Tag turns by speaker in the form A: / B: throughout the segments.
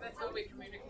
A: That's how we communicate.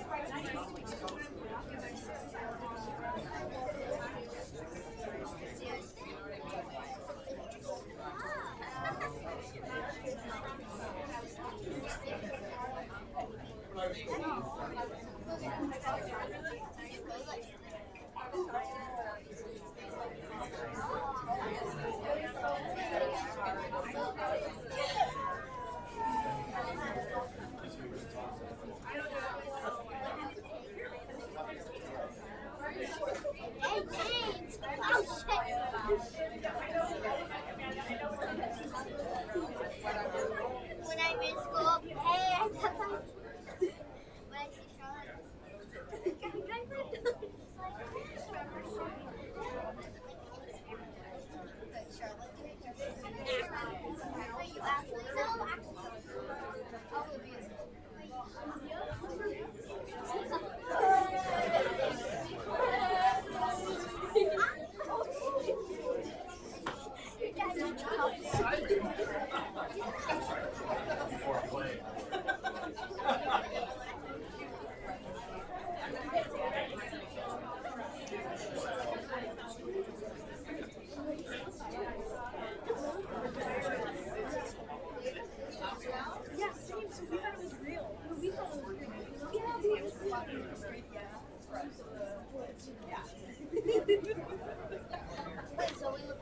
A: When I'm in school, hey, I thought when I see Charlotte, you actually know.
B: Yeah, same. So we thought it was real. We thought it was real. Yeah, we just thought it was real. Yeah.
A: Wait, so we look.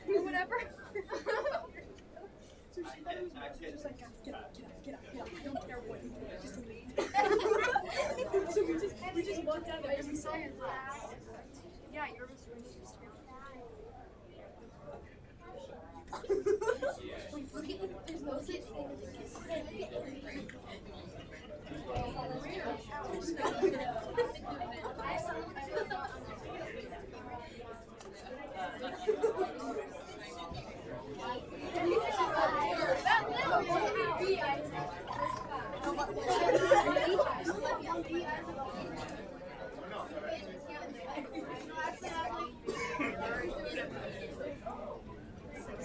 B: Or whatever. So she thought it was real. She was like, guys, get up. I don't care what you do. Just leave. So we just walked out there and we saw your class. Yeah, you're just
A: There's no such thing as a kiss.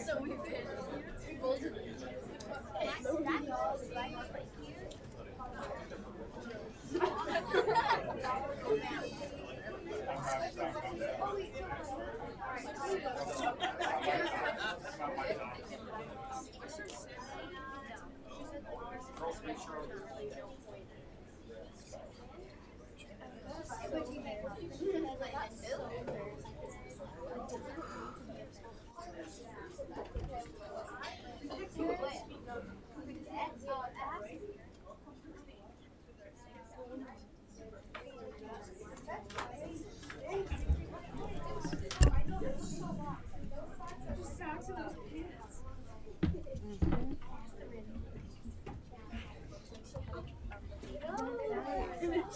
B: So we've been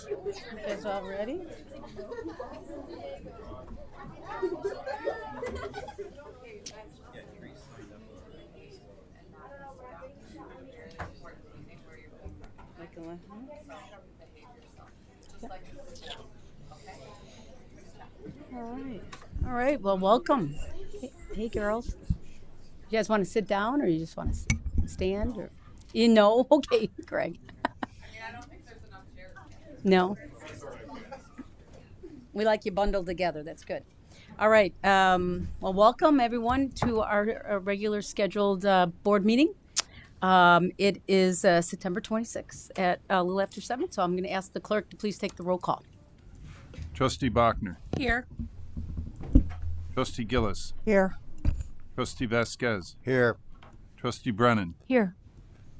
C: You guys all ready? All right. Well, welcome. Hey, girls. You guys want to sit down, or you just want to stand, or Okay, Greg.
D: I don't think there's enough chairs.
C: No. We like you bundled together. That's good. All right. Well, welcome everyone to our regular scheduled board meeting. It is September 26th at a little after 7, so I'm going to ask the clerk to please take the roll call.
E: Trustee Bachner.
C: Here.
E: Trustee Gillis.
F: Here.
E: Trustee Vasquez.
F: Here.
E: Trustee Brennan.
C: Here.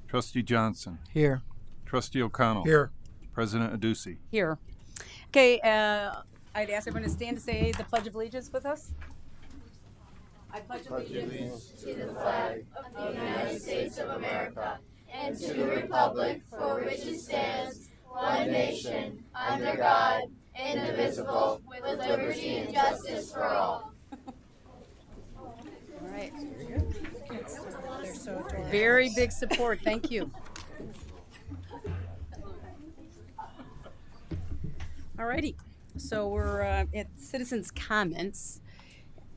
E: Trustee Johnson.
F: Here.
E: Trustee O'Connell.
F: Here.
E: President Aducey.
C: Here. Okay, I'd ask everyone to stand to say the Pledge of Allegiance with us. I pledge allegiance
A: To the flag of the United States of America and to the republic for which it stands, one nation, under God, indivisible, with liberty and justice for all.
C: All right. Very big support. Thank you. All righty. So we're at citizens' comments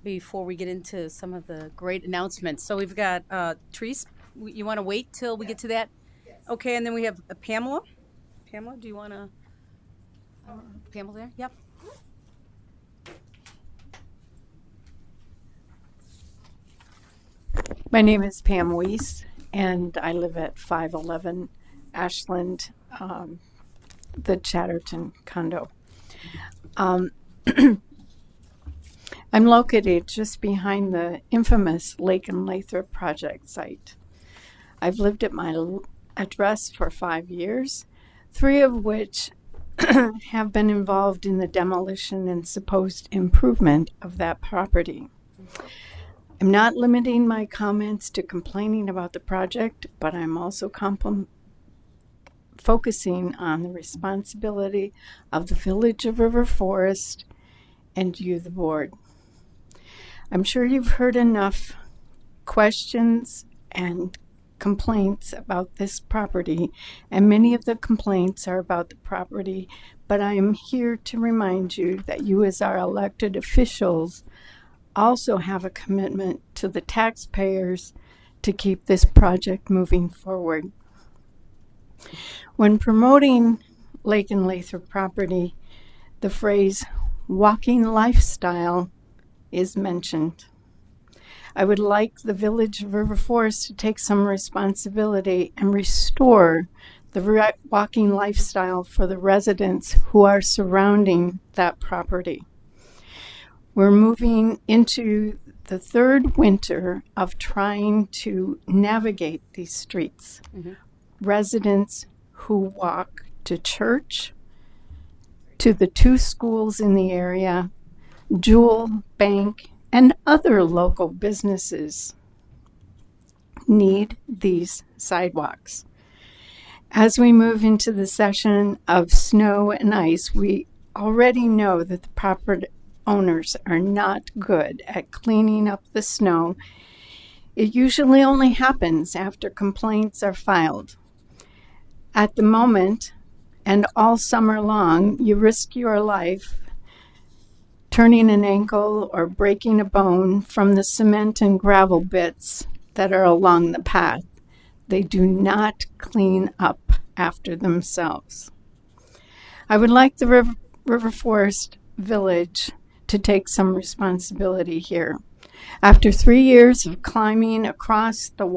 C: before we get into some of the great announcements. So we've got Therese You want to wait till we get to that? Okay, and then we have Pamela. Pamela, do you want to? Pamela there? Yep.
F: My name is Pam Weiss, and I live at 511 Ashland, the Chatterton condo. I'm located just behind the infamous Lake and Lathrop project site. I've lived at my address for 5 years, 3 of which have been involved in the demolition and supposed improvement of that property. I'm not limiting my comments to complaining about the project, but I'm also focusing on the responsibility of the Village of River Forest and you, the board. I'm sure you've heard enough questions and complaints about this property, and many of the complaints are about the property, but I am here to remind you that you, as our elected officials, also have a commitment to the taxpayers to keep this project moving forward. When promoting Lake and Lathrop property, the phrase walking lifestyle is mentioned. I would like the Village of River Forest to take some responsibility and restore the walking lifestyle for the residents who are surrounding that property. We're moving into the 3rd winter of trying to navigate these streets.
C: Mm-hmm.
F: Residents who walk to church, to the 2 schools in the area, Jewel Bank, and other local businesses need these sidewalks. As we move into the session of snow and ice, we already know that the property owners are not good at cleaning up the snow. It usually only happens after complaints are filed. At the moment, and all summer long, you risk your life turning an ankle or breaking a bone from the cement and gravel bits that are along the path. They do not clean up after themselves. I would like the River Forest Village to take some responsibility here. After 3 years of climbing across to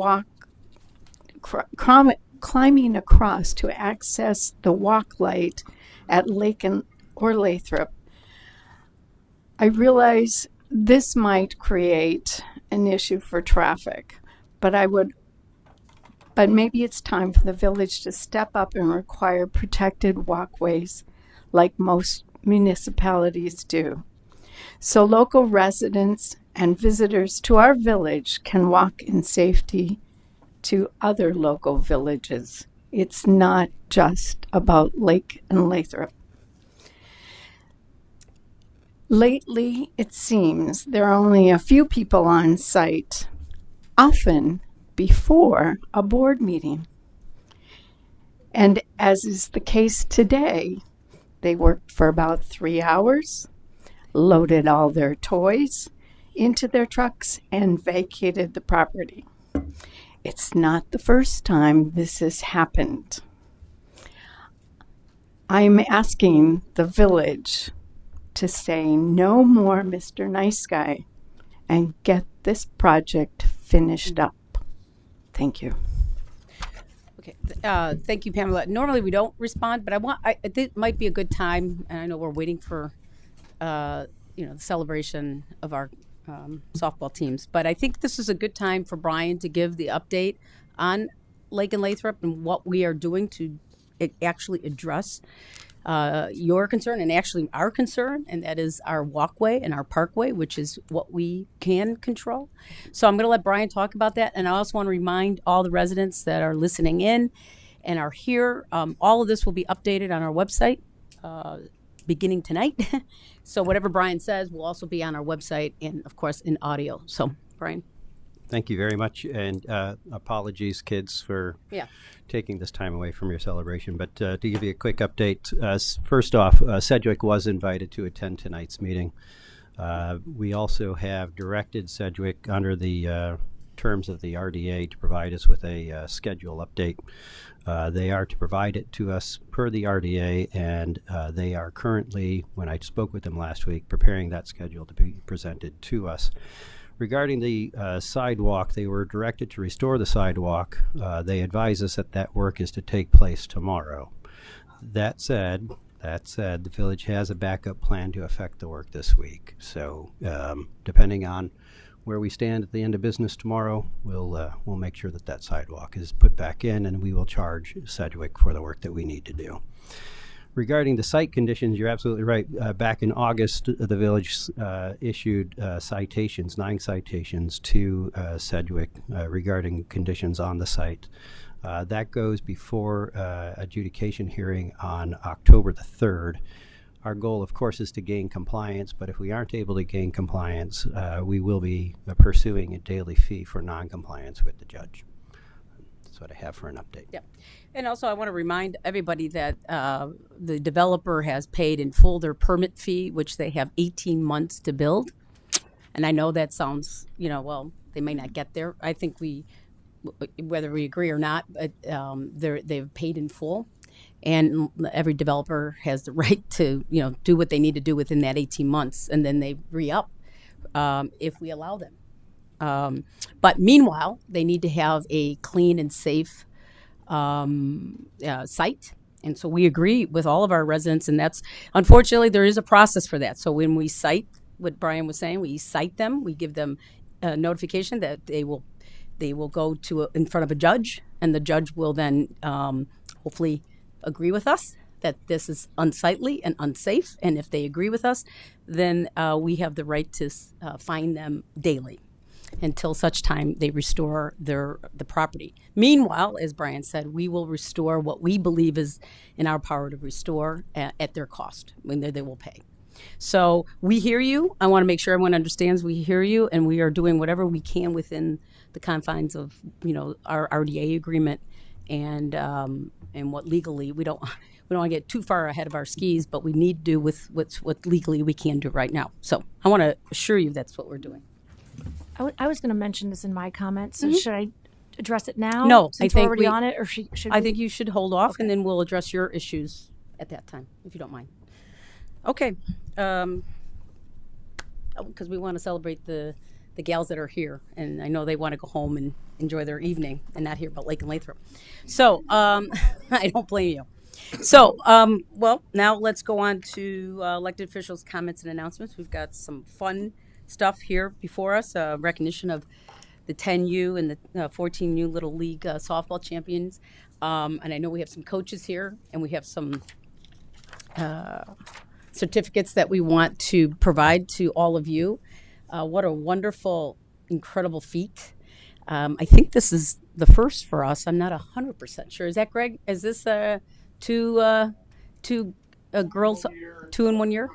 F: access the walk light at Lake or Lathrop, I realize this might create an issue for traffic, but maybe it's time for the village to step up and require protected walkways like most municipalities do, so local residents and visitors to our village can walk in safety to other local villages. It's not just about Lake and Lathrop. Lately, it seems there are only a few people on site, often before a board meeting. And as is the case today, they worked for about 3 hours, loaded all their toys into their trucks, and vacated the property. It's not the first time this has happened. I'm asking the village to say no more, Mr. Nice Guy, and get this project finished up. Thank you.
C: Okay. Thank you, Pamela. Normally we don't respond, but I think it might be a good time, and I know we're waiting for, the celebration of our softball teams. But I think this is a good time for Brian to give the update on Lake and Lathrop and what we are doing to actually address your concern and actually our concern, and that is our walkway and our parkway, which is what we can control. So I'm going to let Brian talk about that, and I also want to remind all the residents that are listening in and are here, all of this will be updated on our website beginning tonight. So whatever Brian says will also be on our website and, of course, in audio. So, Brian.
G: Thank you very much, and apologies, kids, for taking this time away from your celebration. But to give you a quick update, first off, Sedgwick was invited to attend tonight's meeting. We also have directed Sedgwick under the terms of the RDA to provide us with a schedule update. They are to provide it to us per the RDA, and they are currently, when I spoke with them last week, preparing that schedule to be presented to us. Regarding the sidewalk, they were directed to restore the sidewalk. They advise us that that work is to take place tomorrow. That said, the village has a backup plan to effect the work this week. So, depending on where we stand at the end of business tomorrow, we'll make sure that that sidewalk is put back in, and we will charge Sedgwick for the work that we need to do. Regarding the site conditions, you're absolutely right. Back in August, the village issued 9 citations to Sedgwick regarding conditions on the site. That goes before adjudication hearing on October the 3rd. Our goal, of course, is to gain compliance, but if we aren't able to gain compliance, we will be pursuing a daily fee for non-compliance with the judge. That's what I have for an update.
C: Yeah. And also, I want to remind everybody that the developer has paid in full their permit fee, which they have 18 months to build. And I know that sounds, well, they may not get there. I think whether we agree or not, but they've paid in full. And every developer has the right to, do what they need to do within that 18 months, and then they re-up if we allow them. But meanwhile, they need to have a clean and safe site. And so we agree with all of our residents, and that's, unfortunately, there is a process for that. So when we cite, what Brian was saying, we cite them, we give them a notification that they will go in front of a judge, and the judge will then hopefully agree with us that this is unsightly and unsafe. And if they agree with us, then we have the right to fine them daily until such time they restore the property. Meanwhile, as Brian said, we will restore what we believe is in our power to restore at their cost, when they will pay. So we hear you. I want to make sure everyone understands we hear you, and we are doing whatever we can within the confines of our RDA agreement and what legally we don't want to get too far ahead of our skis, but we need to do with what legally we can do right now. So I want to assure you that's what we're doing.
B: I was going to mention this in my comments. So should I address it now?
C: No,
B: since
C: I think
B: we're already on it, or should
C: I
B: we?
C: think you should hold off,
B: Okay.
C: and then we'll address your issues at that time, if you don't mind. Okay. Because we want to celebrate the gals that are here, and I know they want to go home and enjoy their evening and not here but Lake and Lathrop. So I don't blame you. So, well, now let's go on to elected officials' comments and announcements. We've got some fun stuff here before us, recognition of the 10U and the 14U Little League softball champions. And I know we have some coaches here, and we have some certificates that we want to provide to all of you. What a wonderful, incredible feat. I think this is the first for us. I'm not 100% sure. Is that Greg? Is this two girls, 2 in 1 year?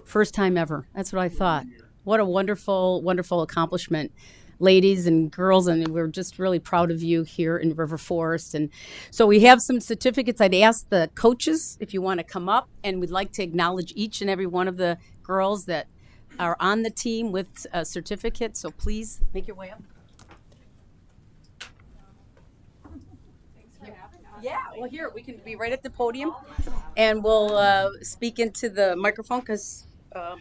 C: First time ever. That's what I thought. What a wonderful, wonderful accomplishment, ladies and girls, and we're just really proud of you here in River Forest. And so we have some certificates. I'd ask the coaches if you want to come up, and we'd like to acknowledge each and every one of the girls that are on the team with a certificate. So please make your way up. Yeah, well, here, we can be right at the podium, and we'll speak into the microphone because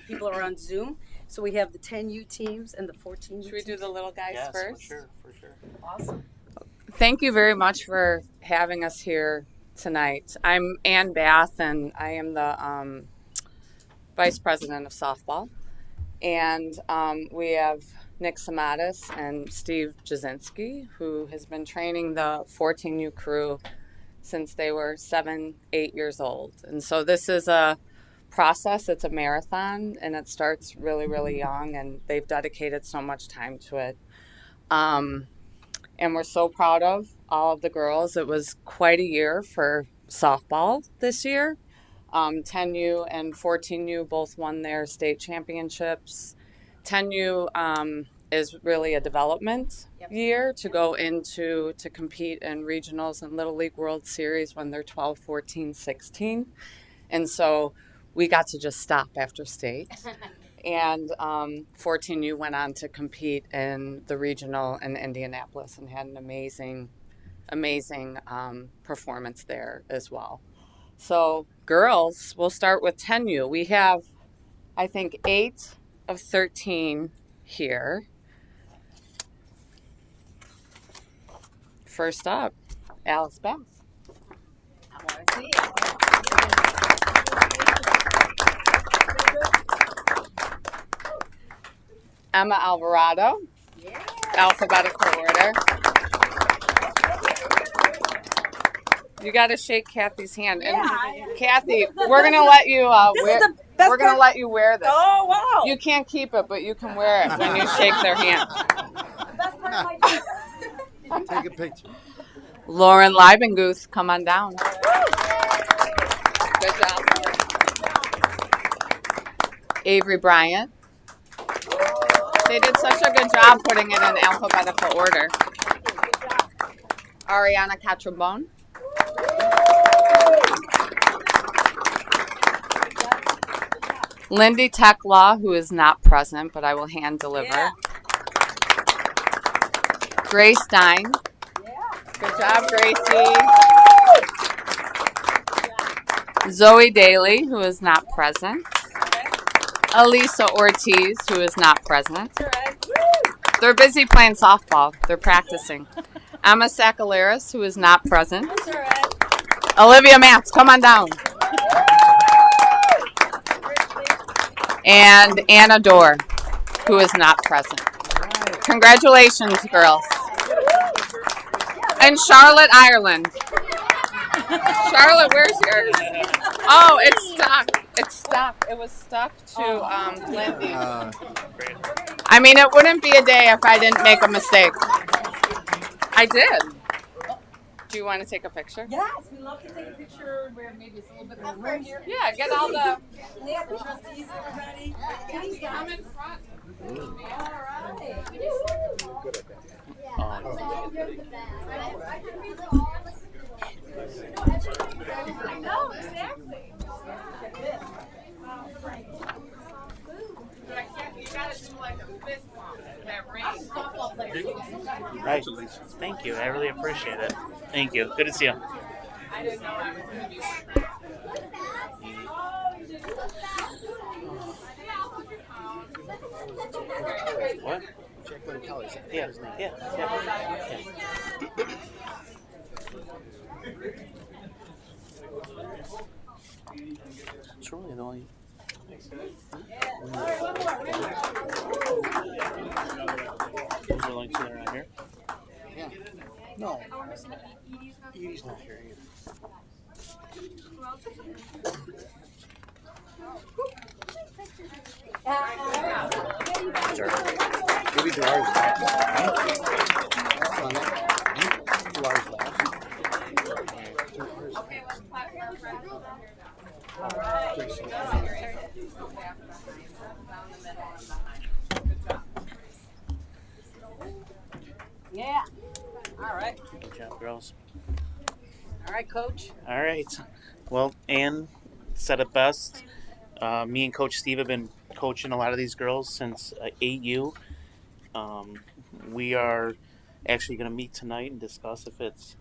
C: people are on Zoom. So we have the 10U teams and the 14U
D: Should we do
C: teams.
D: the little guys first?
G: for sure.
C: Awesome.
D: Thank you very much for having us here tonight. I'm Ann Bath, and I am the Vice President of Softball. And we have Nick Samatis and Steve Jasinski, who has been training the 14U crew since they were 7-8 years old. And so this is a process. It's a marathon, and it starts really, really young, and they've dedicated so much time to it. And we're so proud of all of the girls. It was quite a year for softball this year. 10U and 14U both won their state championships. 10U is really a development year to go into to compete in regionals and Little League World Series when they're 12, 14, 16. And so we got to just stop after state. And 14U went on to compete in the regional in Indianapolis and had an amazing performance there as well. So girls, we'll start with 10U. We have, I think, 8 of 13 here. First up, Alice Beth. I want to see you. Emma Alvarado. Yeah. Alphabetical order. You got to shake Kathy's hand. And Kathy, we're gonna let you we're gonna let you wear this.
H: Oh wow!
D: You can't keep it, but you can wear it when you shake their hand.
I: Take a picture.
D: Lauren Leibenguth, come on down. Good job. Avery Bryant. They did such a good job putting it in alphabetical order. Ariana Catrobon. Lindy Techlaw, who is not present, but I will hand deliver. Yeah. Grace Stein. Yeah. Good job, Gracie. Zoe Daly, who is not present. Elisa Ortiz, who is not present. They're busy playing softball. They're practicing. Emma Sakalaris, who is not present. Olivia Matz, come on down. And Anna Dorr, who is not present. Congratulations, girls. And Charlotte Ireland. Charlotte, where's yours? Oh, it's stuck. It's stuck. It was stuck to Lindy. I mean, it wouldn't be a day if I didn't make a mistake. I did. Do you want to take a picture?
H: Yes, we love to take a picture where maybe it's a little bit more room here.
D: Yeah, get all the...
H: Yeah, the trustees, everybody.
D: Please come in front.
H: I know, exactly.
D: You gotta do like a fist bump. That ring.
J: Right. Thank you. I really appreciate it. Thank you. Good to see you.
D: I didn't know I was going to be
J: What?
I: Jacqueline Kelly's.
J: Yeah. It's really the only. Those are like two that are out here.
I: Yeah. No. Edie's not here either.
J: Sure.
I: Maybe Delar's last. On that. Delar's last.
D: Okay, let's platform right.
H: Yeah. All right.
J: Good job, girls.
H: All right, Coach.
J: All right. Well, Ann said it best. Me and Coach Steve have been coaching a lot of these girls since 8U. We are actually going to meet tonight and discuss if it's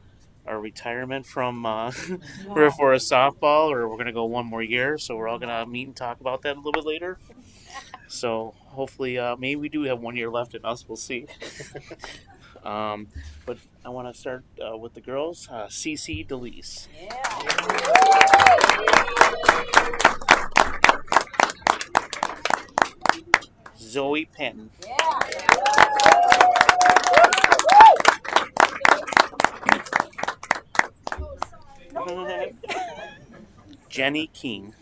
J: our retirement from for a softball, or we're going to go one more year. So we're all going to meet and talk about that a little bit later. So hopefully, maybe we do have 1 year left in us. We'll see. But I want to start with the girls. Cece DeLise. Zoe Penn. Jenny King.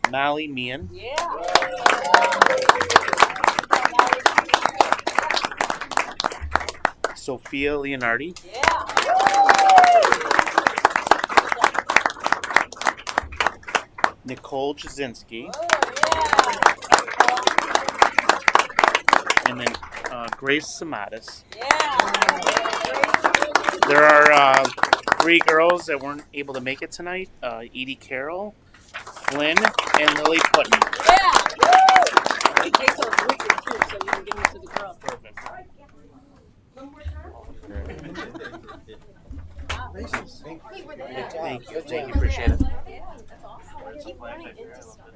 J: Molly Meehan. Sophia Leonardi. Nicole Jasinski. And then Grace Samatis. There are 3 girls that weren't able to make it tonight: Edie Carroll, Flynn, and Lily Putnam.
C: Take those wicked too, so you can give them to the girls.
J: Perfect. Thank you. Thank you. Appreciate it.
B: Keep running into stuff.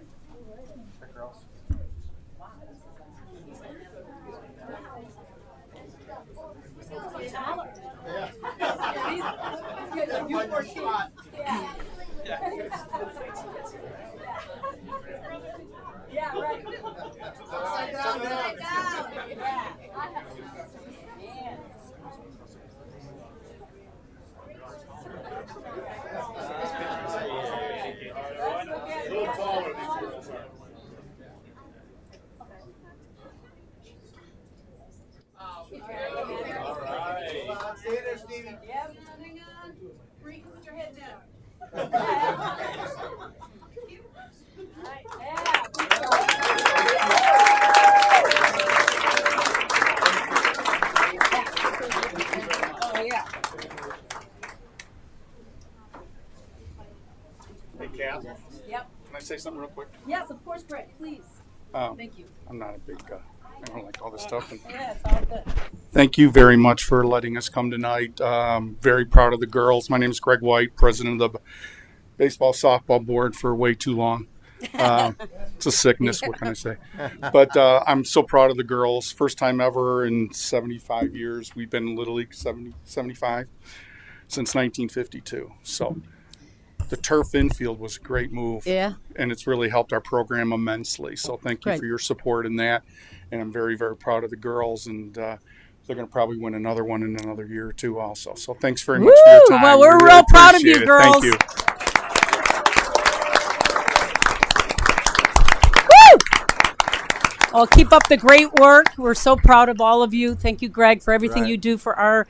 C: Yeah, right.
A: Upside down.
I: Stay there, Stevie.
C: Yep.
B: Hang on. Bree, put your head down.
C: Oh, yeah.
K: Hey, Kath,
C: Yep.
K: can I say something real quick?
C: Yes, of course, Greg, please. Thank you.
K: I'm not a big, I don't like all this stuff. And
C: Yeah, it's all good.
K: thank you very much for letting us come tonight. Very proud of the girls. My name is Greg White, president of the baseball softball board for way too long. It's a sickness, what can I say? But I'm so proud of the girls. First time ever in 75 years. We've been in Little League 75 since 1952. So the turf infield was a great move.
C: Yeah.
K: And it's really helped our program immensely. So thank you
C: Right.
K: for your support in that. And I'm very, very proud of the girls. And they're going to probably win another one in another year or two also. So thanks very much for your time.
C: Well, we're
K: We really
C: real proud of you,
K: appreciate it.
C: girls.
K: Thank you.
C: Well, keep up the great work. We're so proud of all of you. Thank you, Greg, for everything
I: Right.
C: you do for our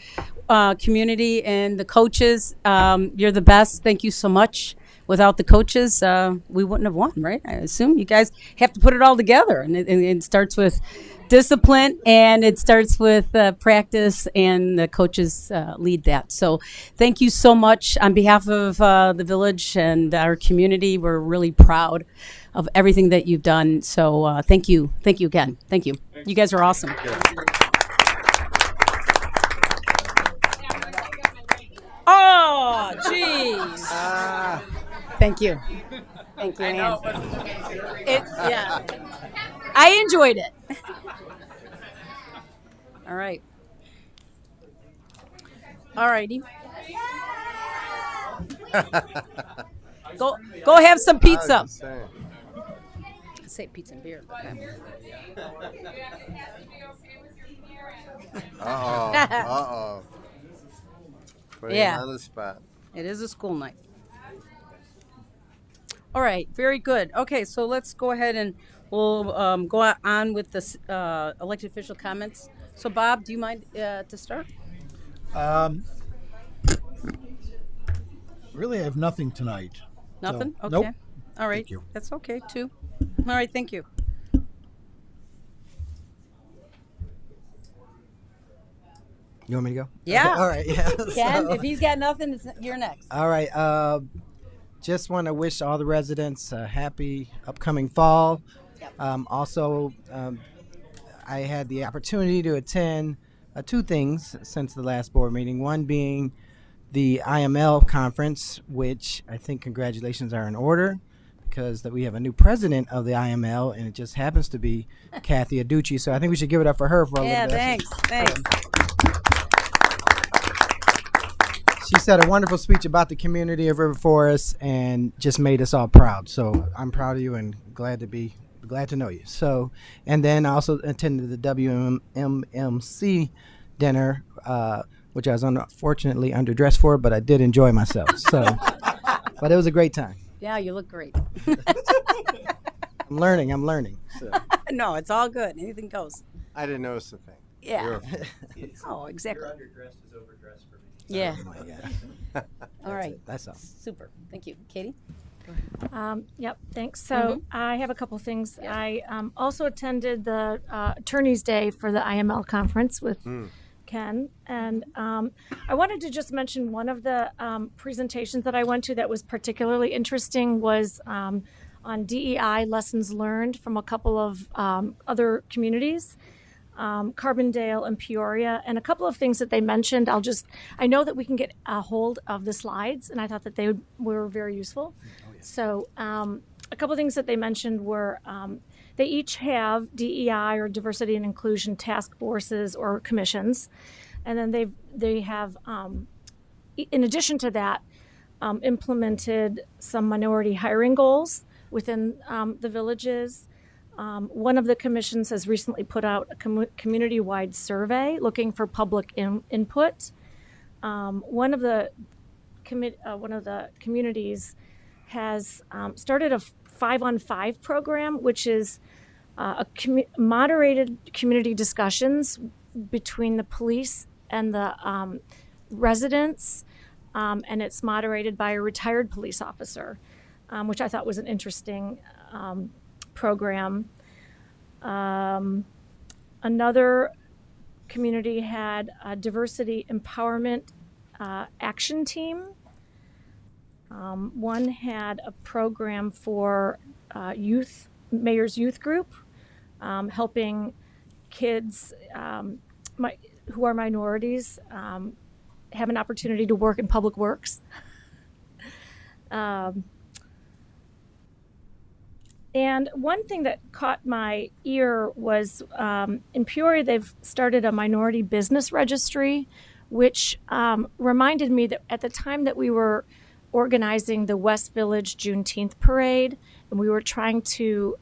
C: community and the coaches. You're the best. Thank you so much. Without the coaches, we wouldn't have won, right? I assume you guys have to put it all together. And it starts with discipline, and it starts with practice, and the coaches lead that. So thank you so much. On behalf of the village and our community, we're really proud of everything that you've done. So thank you. Thank you again. Thank you. You guys are awesome. Oh, jeez. Thank you. Thank you, Ann. Yeah. I enjoyed it. All right. All righty. Go have some pizza. I say pizza and beer.
I: Uh-oh. Putting
C: Yeah.
I: him on the spot.
C: It is a school night. All right, very good. Okay, so let's go ahead and we'll go on with the elected official comments. So, Bob, do you mind to start?
L: Really, I have nothing tonight.
C: Nothing?
L: So,
C: Okay.
L: Nope.
C: All right.
L: Thank you.
C: That's okay, too. All right, thank you.
M: You want me to go?
C: Yeah.
M: Okay, all right. Yeah.
C: Ken,
M: So-
C: if he's got nothing, you're next.
M: all right. Just want to wish all the residents a happy upcoming fall. Also, I had the opportunity to attend 2 things since the last board meeting. One being the IML conference, which I think congratulations are in order because that we have a new president of the IML, and it just happens to be Kathy Aducci. So I think we should give it up for her for a
C: Yeah,
M: little bit.
C: thanks.
M: She said a wonderful speech about the community of River Forest and just made us all proud. So I'm proud of you and glad to know you. So, and then I also attended the WMMC dinner, which I was unfortunately underdressed for, but I did enjoy myself. So, but it was a great time.
C: Yeah, you look great.
M: I'm learning. So.
C: No, it's all good. Anything goes.
I: I didn't notice a thing.
C: Yeah. Oh, exactly.
G: Underdressed is overdressed for me.
C: Yeah.
M: Oh my God.
C: All right.
M: That's all.
C: Super. Thank you. Katie?
N: Yep, thanks. So I have a couple things. I also attended the Attorney's Day for the IML conference with can. And I wanted to just mention one of the presentations that I went to that was particularly interesting was on DEI lessons learned from a couple of other communities, Carbondale and Peoria, and a couple of things that they mentioned. I know that we can get a hold of the slides, and I thought that they were very useful. So a couple of things that they mentioned were they each have DEI or diversity and inclusion task forces or commissions, and then they have, in addition to that, implemented some minority hiring goals within the villages. One of the commissions has recently put out a community-wide survey looking for public input. One of the communities has started a 5-on-5 program, which is moderated community discussions between the police and the residents, and it's moderated by a retired police officer, which I thought was an interesting program. Another community had a diversity empowerment action team. One had a program for mayor's youth group, helping kids who are minorities have an opportunity to work in public works. And one thing that caught my ear was in Peoria, they've started a minority business registry, which reminded me that at the time that we were organizing the West Village Juneteenth parade, and we were trying to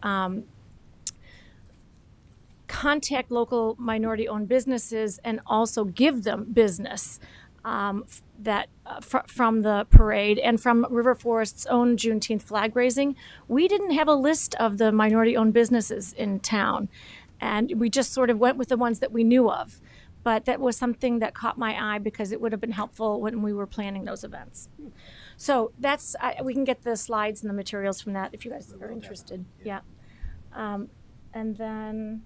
N: contact local minority-owned businesses and also give them business from the parade and from River Forest's own Juneteenth flag raising. We didn't have a list of the minority-owned businesses in town, and we just sort of went with the ones that we knew of. But that was something that caught my eye because it would have been helpful when we were planning those events. So we can get the slides and the materials from that if you guys are interested. Yeah. And then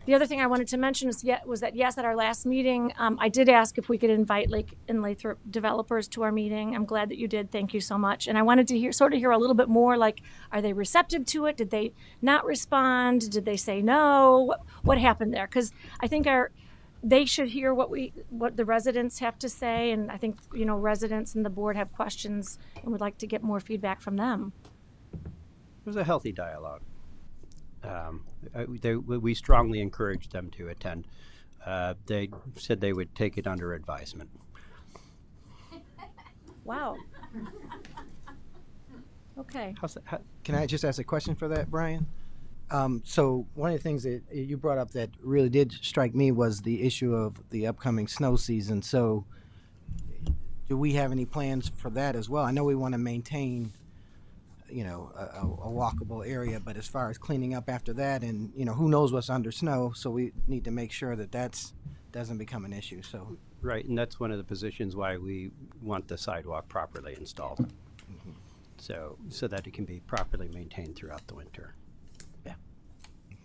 N: the other thing I wanted to mention was that yes, at our last meeting, I did ask if we could invite Lake and Lathrop developers to our meeting. I'm glad that you did. Thank you so much. And I wanted to hear a little bit more, like, are they receptive to it? Did they not respond? Did they say no? What happened there? Because I think they should hear what the residents have to say, and I think residents and the board have questions and would like to get more feedback from them.
G: It was a healthy dialogue. We strongly encouraged them to attend. They said they would take it under advisement.
N: Wow. Okay.
M: Can I just ask a question for that, Brian? So one of the things that you brought up that really did strike me was the issue of the upcoming snow season. So do we have any plans for that as well? I know we want to maintain a walkable area, but as far as cleaning up after that, and who knows what's under snow, so we need to make sure that doesn't become an issue. So
G: right, and that's one of the positions why we want the sidewalk properly installed, so that it can be properly maintained throughout the winter.
M: Yeah,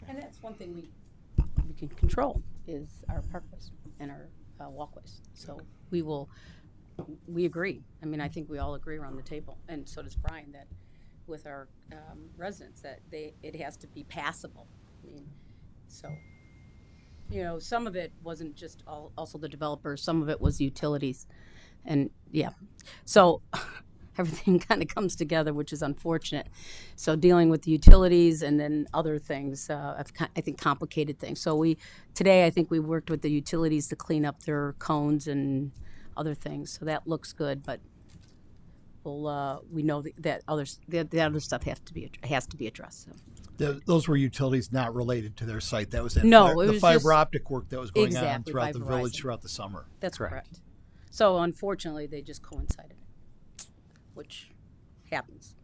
C: and that's one thing we can control is our parkways and our walkways. So we agree. I mean, I think we all agree around the table, and so does Brian, that with our residents that it has to be passable. I mean, so some of it wasn't just also the developers, some of it was utilities, and so everything kind of comes together, which is unfortunate. So dealing with the utilities and then other things, I think complicated things. So today I think we worked with the utilities to clean up their cones and other things, so that looks good, but we know that the other stuff has to be addressed. So.
L: Those were utilities not related to their site. That was the fiber optic work that was going on throughout the village throughout the summer.
C: That's correct. So unfortunately, they just coincided, which happens.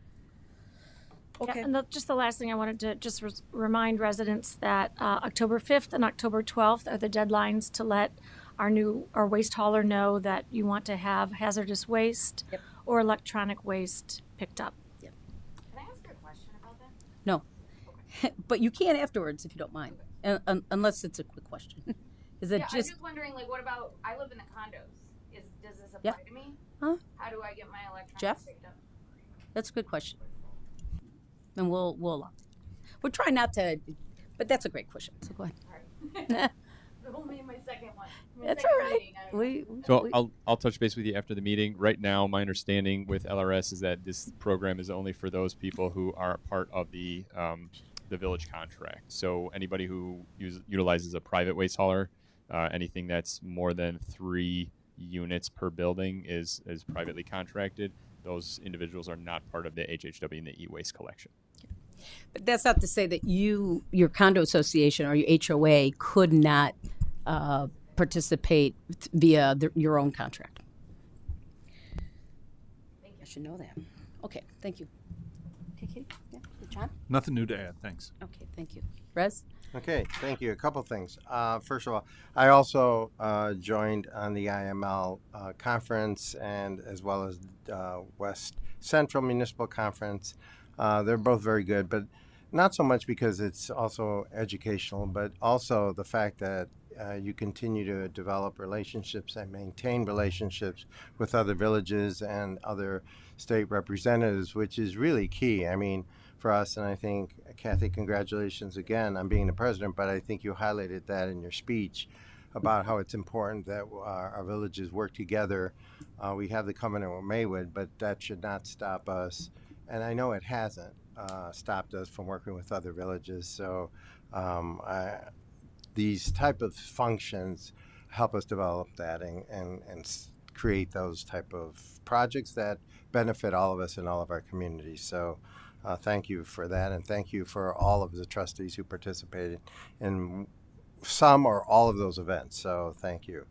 N: Okay. Yeah, and just the last thing I wanted to just remind residents that October 5th and October 12th are the deadlines to let our waste hauler know that you want to have hazardous waste or electronic waste picked up.
C: Yep.
H: Can I ask a question about that?
C: No, but you can afterwards if you don't mind, unless it's a quick question. Is it
H: Yeah, I'm
C: just
H: just wondering, like, what about, I live in the condos. Does this apply
C: Yeah.
H: to me?
C: Huh?
H: How do I get my electronics
C: Jeff?
H: picked up?
C: That's a good question. And we'll we'll try not to, but that's a great question. So go ahead.
H: Only my second one.
C: That's all right.
O: So I'll touch base with you after the meeting. Right now, my understanding with LRS is that this program is only for those people who are part of the village contract. So anybody who utilizes a private waste hauler, anything that's more than 3 units per building is privately contracted. Those individuals are not part of the HHW and the e-waste collection.
C: But that's not to say that your condo association or your HOA could not participate via your own contract. I should know that. Okay, thank you. Okay, Katie? Yeah, John?
E: Nothing new to add, thanks.
C: Okay, thank you. Rez?
I: Okay, thank you. A couple things. First of all, I also joined on the IML conference and as well as West Central Municipal Conference. They're both very good, but not so much because it's also educational, but also the fact that you continue to develop relationships and maintain relationships with other villages and other state representatives, which is really key. I mean, for us, and I think, Kathy, congratulations again on being the president, but I think you highlighted that in your speech about how it's important that our villages work together. We have the covenant with Maywood, but that should not stop us, and I know it hasn't stopped us from working with other villages. So these type of functions help us develop that and create those type of projects that benefit all of us in all of our communities. So thank you for that, and thank you for all of the trustees who participated in some or all of those events. So thank you.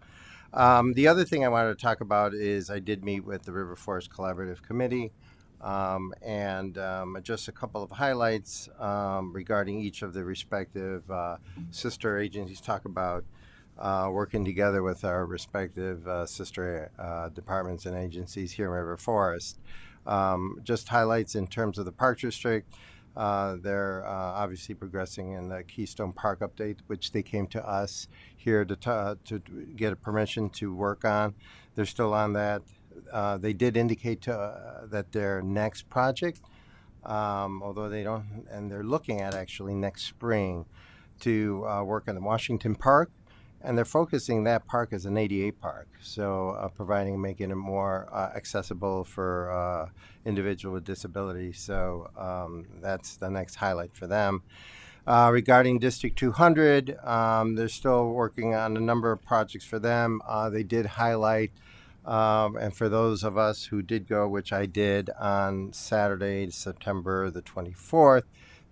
I: The other thing I wanted to talk about is I did meet with the River Forest Collaborative Committee, and just a couple of highlights regarding each of the respective sister agencies. Talk about working together with our respective sister departments and agencies here in River Forest. Just highlights in terms of the Park District. They're obviously progressing in the Keystone Park update, which they came to us here to get a permission to work on. They're still on that. They did indicate that their next project, although they don't, and they're looking at actually next spring to work on the Washington Park. And they're focusing that park as an ADA park, so making it more accessible for individuals with disabilities. So that's the next highlight for them. Regarding District 200, they're still working on a number of projects for them. They did highlight, and for those of us who did go, which I did on Saturday, September the 24th,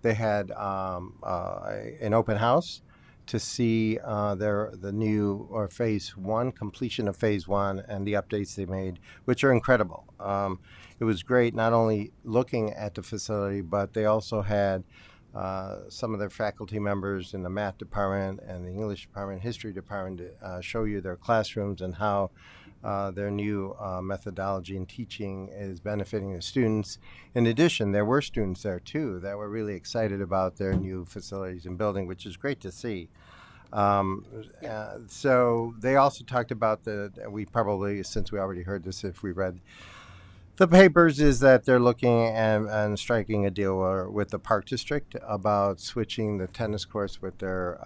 I: they had an open house to see the new or phase 1 completion of phase 1 and the updates they made, which are incredible. It was great not only looking at the facility, but they also had some of their faculty members in the math department and the English department, history department to show you their classrooms and how their new methodology in teaching is benefiting the students. In addition, there were students there too that were really excited about their new facilities and building, which is great to see. So they also talked about we probably, since we already heard this, if we read the papers, is that they're looking and striking a deal with the Park District about switching the tennis courts with their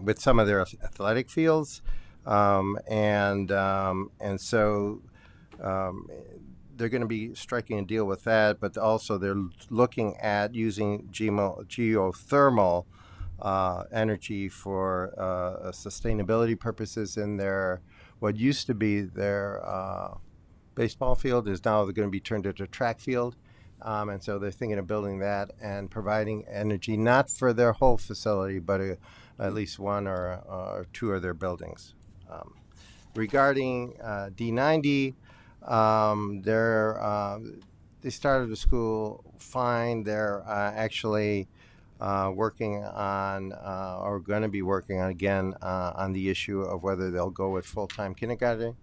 I: with some of their athletic fields. And so they're going to be striking a deal with that, but also they're looking at using geothermal energy for sustainability purposes in what used to be their baseball field is now going to be turned into a track field. And so they're thinking of building that and providing energy, not for their whole facility, but at least one or two of their buildings. Regarding D90, they started the school fine. They're actually working on, or going to be working on again, on the issue of whether they'll go with full-time kindergarten.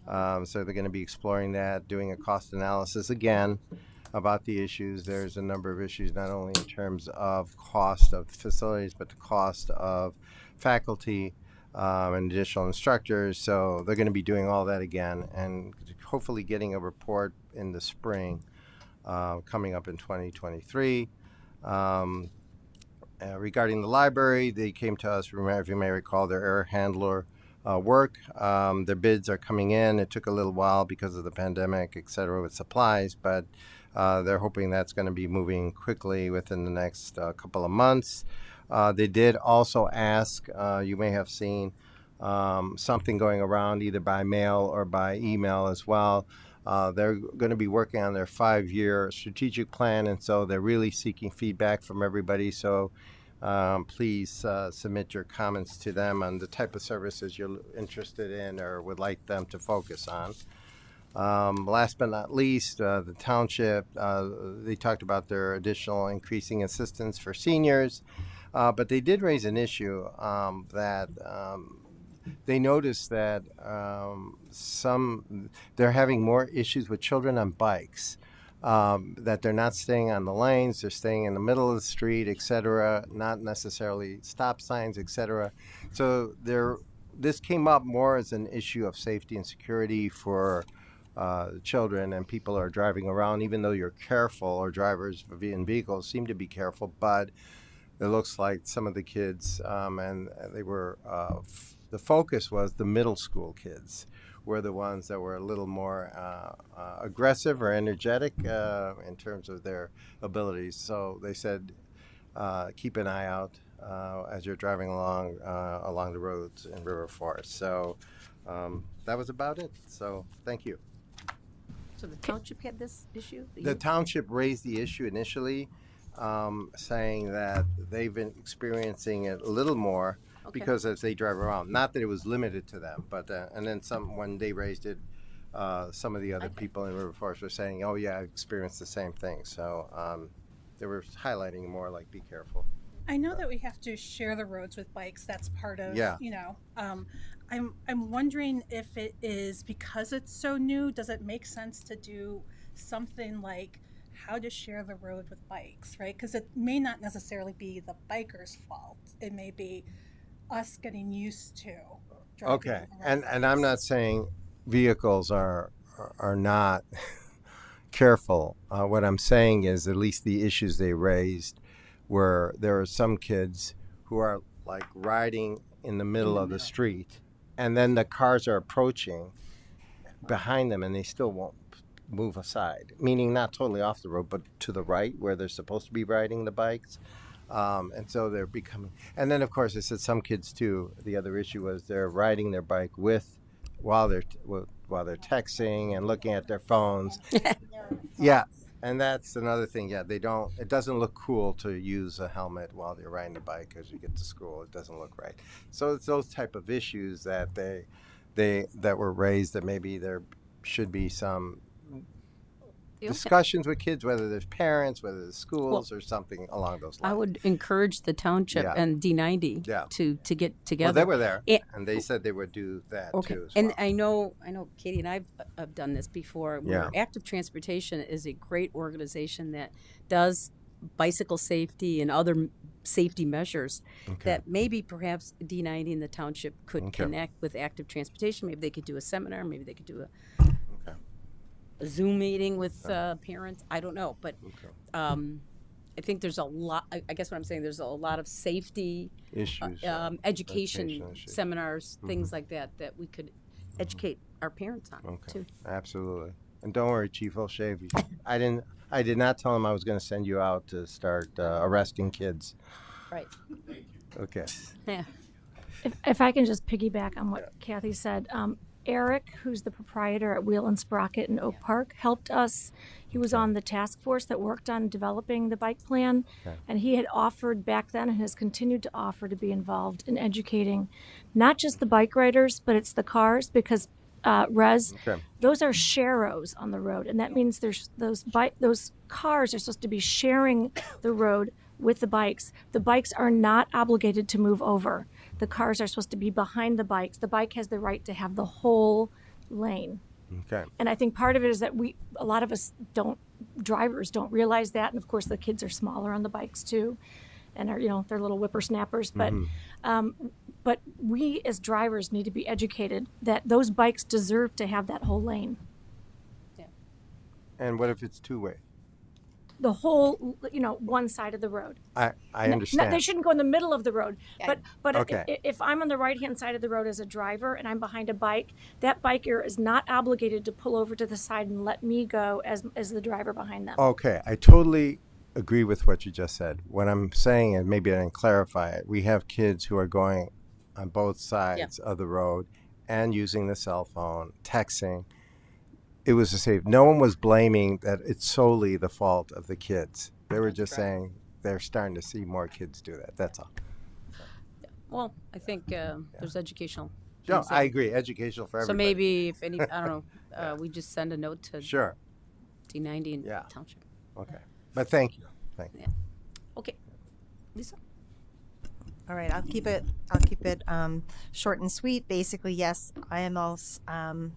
I: So they're going to be exploring that, doing a cost analysis again. about the issues. There's a number of issues, not only in terms of cost of facilities, but the cost of faculty and additional instructors. So they're going to be doing all that again and hopefully getting a report in the spring coming up in 2023. Regarding the library, they came to us, if you may recall, their air handler work. Their bids are coming in. It took a little while because of the pandemic, et cetera, with supplies, but they're hoping that's going to be moving quickly within the next couple of months. They did also ask, you may have seen something going around either by mail or by email as well. They're going to be working on their 5-year strategic plan, and so they're really seeking feedback from everybody. So please submit your comments to them on the type of services you're interested in or would like them to focus on. Last but not least, the township, they talked about their additional increasing assistance for seniors, but they did raise an issue that they noticed that they're having more issues with children on bikes, that they're not staying on the lanes, they're staying in the middle of the street, etc., not necessarily stop signs, etc. So this came up more as an issue of safety and security for children, and people are driving around, even though you're careful, or drivers in vehicles seem to be careful, but it looks like some of the kids, and they were the focus was the middle school kids were the ones that were a little more aggressive or energetic in terms of their abilities. So they said, keep an eye out as you're driving along the roads in River Forest. So that was about it. So thank you.
C: So the township had this issue?
I: The township raised the issue initially, saying that they've been experiencing it a little more. Okay. Because as they drive around, not that it was limited to them, but and then when they raised it, some of the other people in River Forest were saying, "Oh yeah, I experienced the same thing." So they were highlighting more like, "Be careful."
B: I know that we have to share the roads with bikes. That's part of, I'm wondering if it is because it's so new. Does it make sense to do something like how to share the road with bikes, right? Because it may not necessarily be the biker's fault. It may be us getting used to driving.
I: Okay, and I'm not saying vehicles are not careful. What I'm saying is at least the issues they raised were there are some kids who are like riding in the middle of the street, and then the cars are approaching behind them and they still won't move aside, meaning not totally off the road, but to the right where they're supposed to be riding the bikes. And so they're becoming, and then of course I said some kids too. The other issue was they're riding their bike while they're texting and looking at their phones. Yeah, and that's another thing. Yeah, it doesn't look cool to use a helmet while they're riding the bike as you get to school. It doesn't look right. So it's those type of issues that that were raised, that maybe there should be some discussions with kids, whether there's parents, whether there's schools, or something along those lines.
C: I would encourage the township and D90 to get together.
I: Well, they were there, and they said they would do that too. As
C: and
I: well.
C: I know, Katie and I've done this before. Active Transportation is a great organization that does bicycle safety and other safety measures that maybe perhaps D90 and the township could connect with Active Transportation. Maybe they could do a seminar. Maybe they could do a Zoom meeting with parents. I don't know, but I think there's a lot. I guess what I'm saying, there's a lot of safety issues, education seminars, things like that we could educate our parents on too.
I: Absolutely. And don't worry, Chief O'Shea. I did not tell him I was going to send you out to start arresting kids.
C: Right.
I: Okay.
C: Yeah.
N: If I can just piggyback on what Kathy said. Eric, who's the proprietor at Wheel and Sprocket in Oak Park, helped us. He was on the task force that worked on developing the bike plan, and he had offered back then and has continued to offer to be involved in educating not just the bike riders, but it's the cars, because those are sharrows on the road, and that means there's those cars are supposed to be sharing the road with the bikes. The bikes are not obligated to move over. The cars are supposed to be behind the bikes. The bike has the right to have the whole lane.
I: Okay.
N: And I think part of it is that a lot of us don't drivers don't realize that, and of course the kids are smaller on the bikes too, and are they're little whippersnappers. But we as drivers need to be educated that those bikes deserve to have that whole lane.
I: And what if it's two-way?
N: The whole, one side of the road.
I: I understand.
N: They shouldn't go in the middle of the road. But
I: Okay.
N: if I'm on the right-hand side of the road as a driver and I'm behind a bike, that biker is not obligated to pull over to the side and let me go as the driver behind them.
I: Okay, I totally agree with what you just said. What I'm saying, and maybe I didn't clarify it, we have kids who are going on both sides of the road and using the cell phone, texting. It was a safe. No one was blaming that it's solely the fault of the kids. They were just saying they're starting to see more kids do that. That's all.
C: Well, I think there's educational.
I: No, I agree. Educational for everybody.
C: So maybe if any, I don't know, we just send a note to D90 and Township.
I: Okay. But thank you. Thank you.
C: Okay. Lisa?
P: All right, I'll keep it short and sweet. Basically, yes, IML's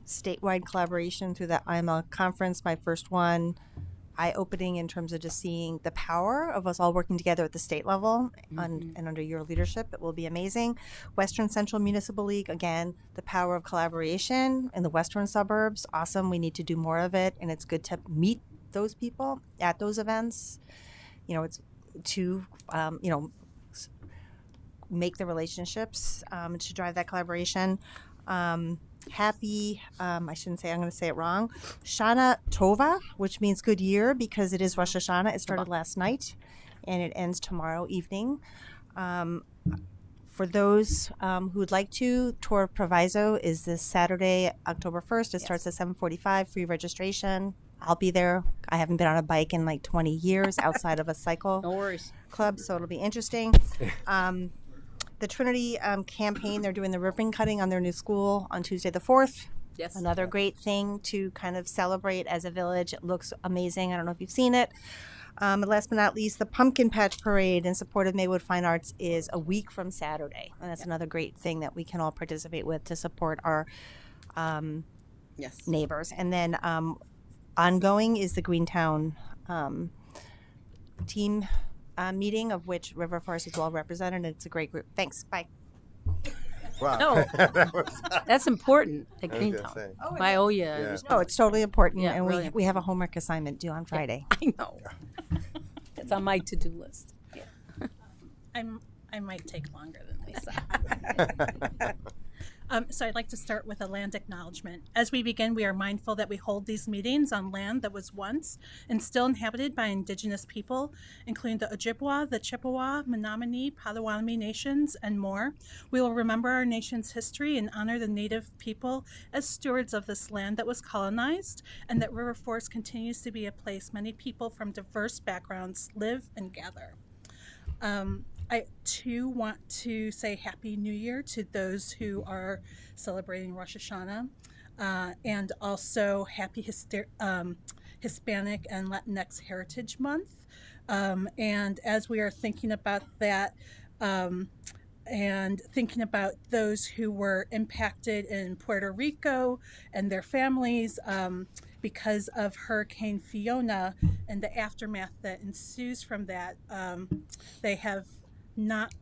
P: statewide collaboration through the IML conference, my first one, eye-opening in terms of just seeing the power of us all working together at the state level and under your leadership. It will be amazing. Western Central Municipal League, again, the power of collaboration in the western suburbs, awesome. We need to do more of it, and it's good to meet those people at those events. It's to, make the relationships to drive that collaboration. Happy, I shouldn't say, I'm going to say it wrong, Shana Tova, which means good year because it is Rosh Hashanah. It started last night and it ends tomorrow evening. For those who would like to, Tour Proviso is this Saturday, October 1st. It starts at 7:45, free registration. I'll be there. I haven't been on a bike in like 20 years outside of a cycle club, so it'll be interesting. The Trinity campaign, they're doing the ribbon cutting on their new school on Tuesday the 4th.
C: Yes.
P: Another great thing to kind of celebrate as a village. It looks amazing. I don't know if you've seen it. And last but not least, the Pumpkin Patch Parade in support of Maywood Fine Arts is a week from Saturday. And that's another great thing that we can all participate with to support our neighbors. And then ongoing is the Greentown team meeting, of which River Forest is well represented. It's a great group. Thanks. Bye.
I: Wow.
C: No, that's important. At Greentown.
P: No, it's totally important.
C: Yeah,
P: and
C: really
P: we have a homework assignment due on Friday.
C: I know. It's on my to-do list.
B: I might take longer than Lisa. So I'd like to start with a land acknowledgement. As we begin, we are mindful that we hold these meetings on land that was once and still inhabited by indigenous people, including the Ojibwa, the Chippewa, Menominee, Potawatomi nations, and more. We will remember our nation's history and honor the Native people as stewards of this land that was colonized, and that River Forest continues to be a place many people from diverse backgrounds live and gather. I too want to say Happy New Year to those who are celebrating Rosh Hashanah, and also Happy Hispanic and Latinx Heritage Month. And as we are thinking about that, and thinking about those who were impacted in Puerto Rico and their families because of Hurricane Fiona and the aftermath that ensues from that, they have not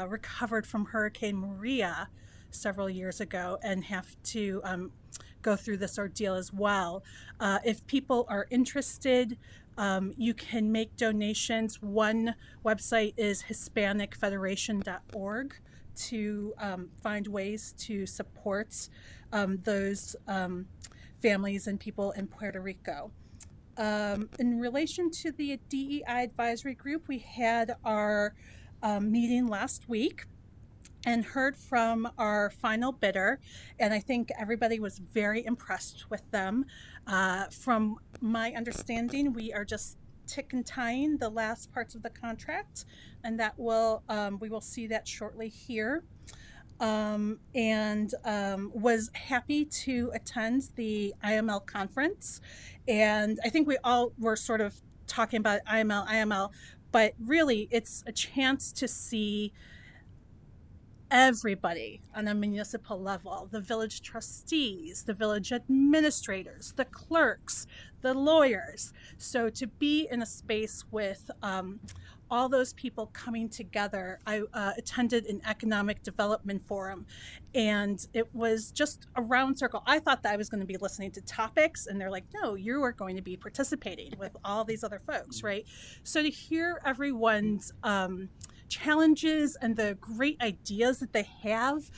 B: recovered from Hurricane Maria several years ago and have to go through this ordeal as well. If people are interested, you can make donations. One website is HispanicFederation.org to find ways to support those families and people in Puerto Rico. In relation to the DEI advisory group, we had our meeting last week and heard from our final bidder, and I think everybody was very impressed with them. From my understanding, we are just tick and tying the last parts of the contract, and that will we will see that shortly here. And was happy to attend the IML conference, and I think we all were sort of talking about IML, but really it's a chance to see everybody on a municipal level, the village trustees, the village administrators, the clerks, the lawyers. So to be in a space with all those people coming together, I attended an economic development forum, and it was just a round circle. I thought that I was going to be listening to topics, and they're like, no, you are going to be participating with all these other folks, right? So to hear everyone's challenges and the great ideas that they have,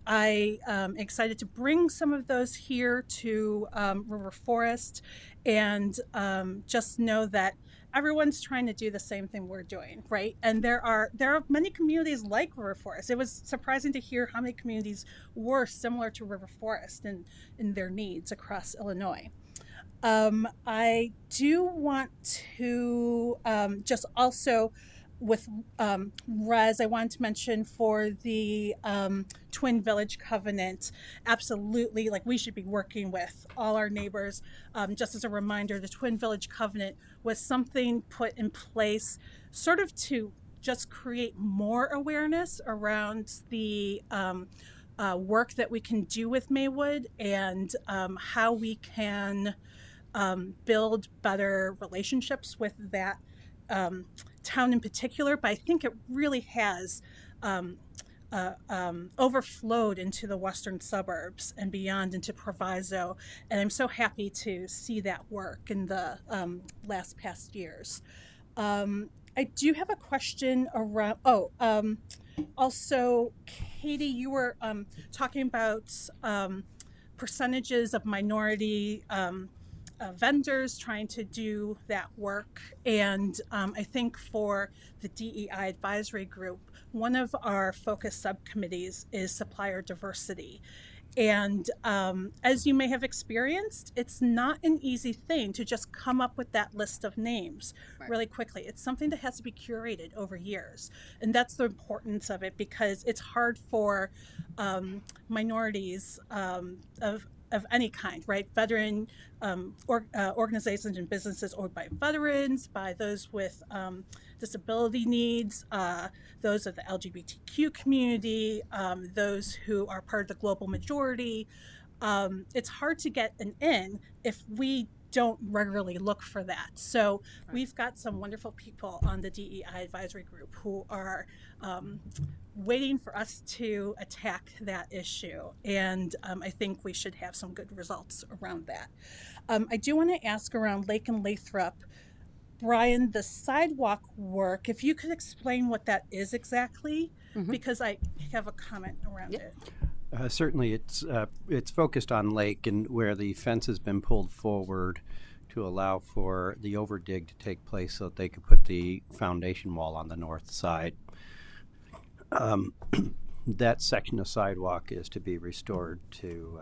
B: I am excited to bring some of those here to River Forest, and just know that everyone's trying to do the same thing we're doing, right? And there are many communities like River Forest. It was surprising to hear how many communities were similar to River Forest in their needs across Illinois. I do want to just also with Res, I wanted to mention for the Twin Village Covenant, absolutely, like we should be working with all our neighbors. Just as a reminder, the Twin Village Covenant was something put in place sort of to just create more awareness around the work that we can do with Maywood, and how we can build better relationships with that town in particular, but I think it really has overflowed into the western suburbs and beyond into Proviso, and I'm so happy to see that work in the past years. I do have a question around, also, Katie, you were talking about percentages of minority vendors trying to do that work. And I think for the DEI advisory group, one of our focus subcommittees is supplier diversity. And as you may have experienced, it's not an easy thing to just come up with that list of names really quickly. It's something that has to be curated over years. And that's the importance of it, because it's hard for minorities of any kind, right? Veteran organizations and businesses owned by veterans, by those with disability needs, those of the LGBTQ community, those who are part of the global majority. It's hard to get an in if we don't regularly look for that. So we've got some wonderful people on the DEI advisory group who are waiting for us to attack that issue. And I think we should have some good results around that. I do want to ask around Lake and Lathrop, Brian, the sidewalk work, if you could explain what that is exactly, because I have a comment around it.
G: Certainly, it's focused on Lake, and where the fence has been pulled forward to allow for the overdig to take place so that they could put the foundation wall on the north side. That section of sidewalk is to be restored to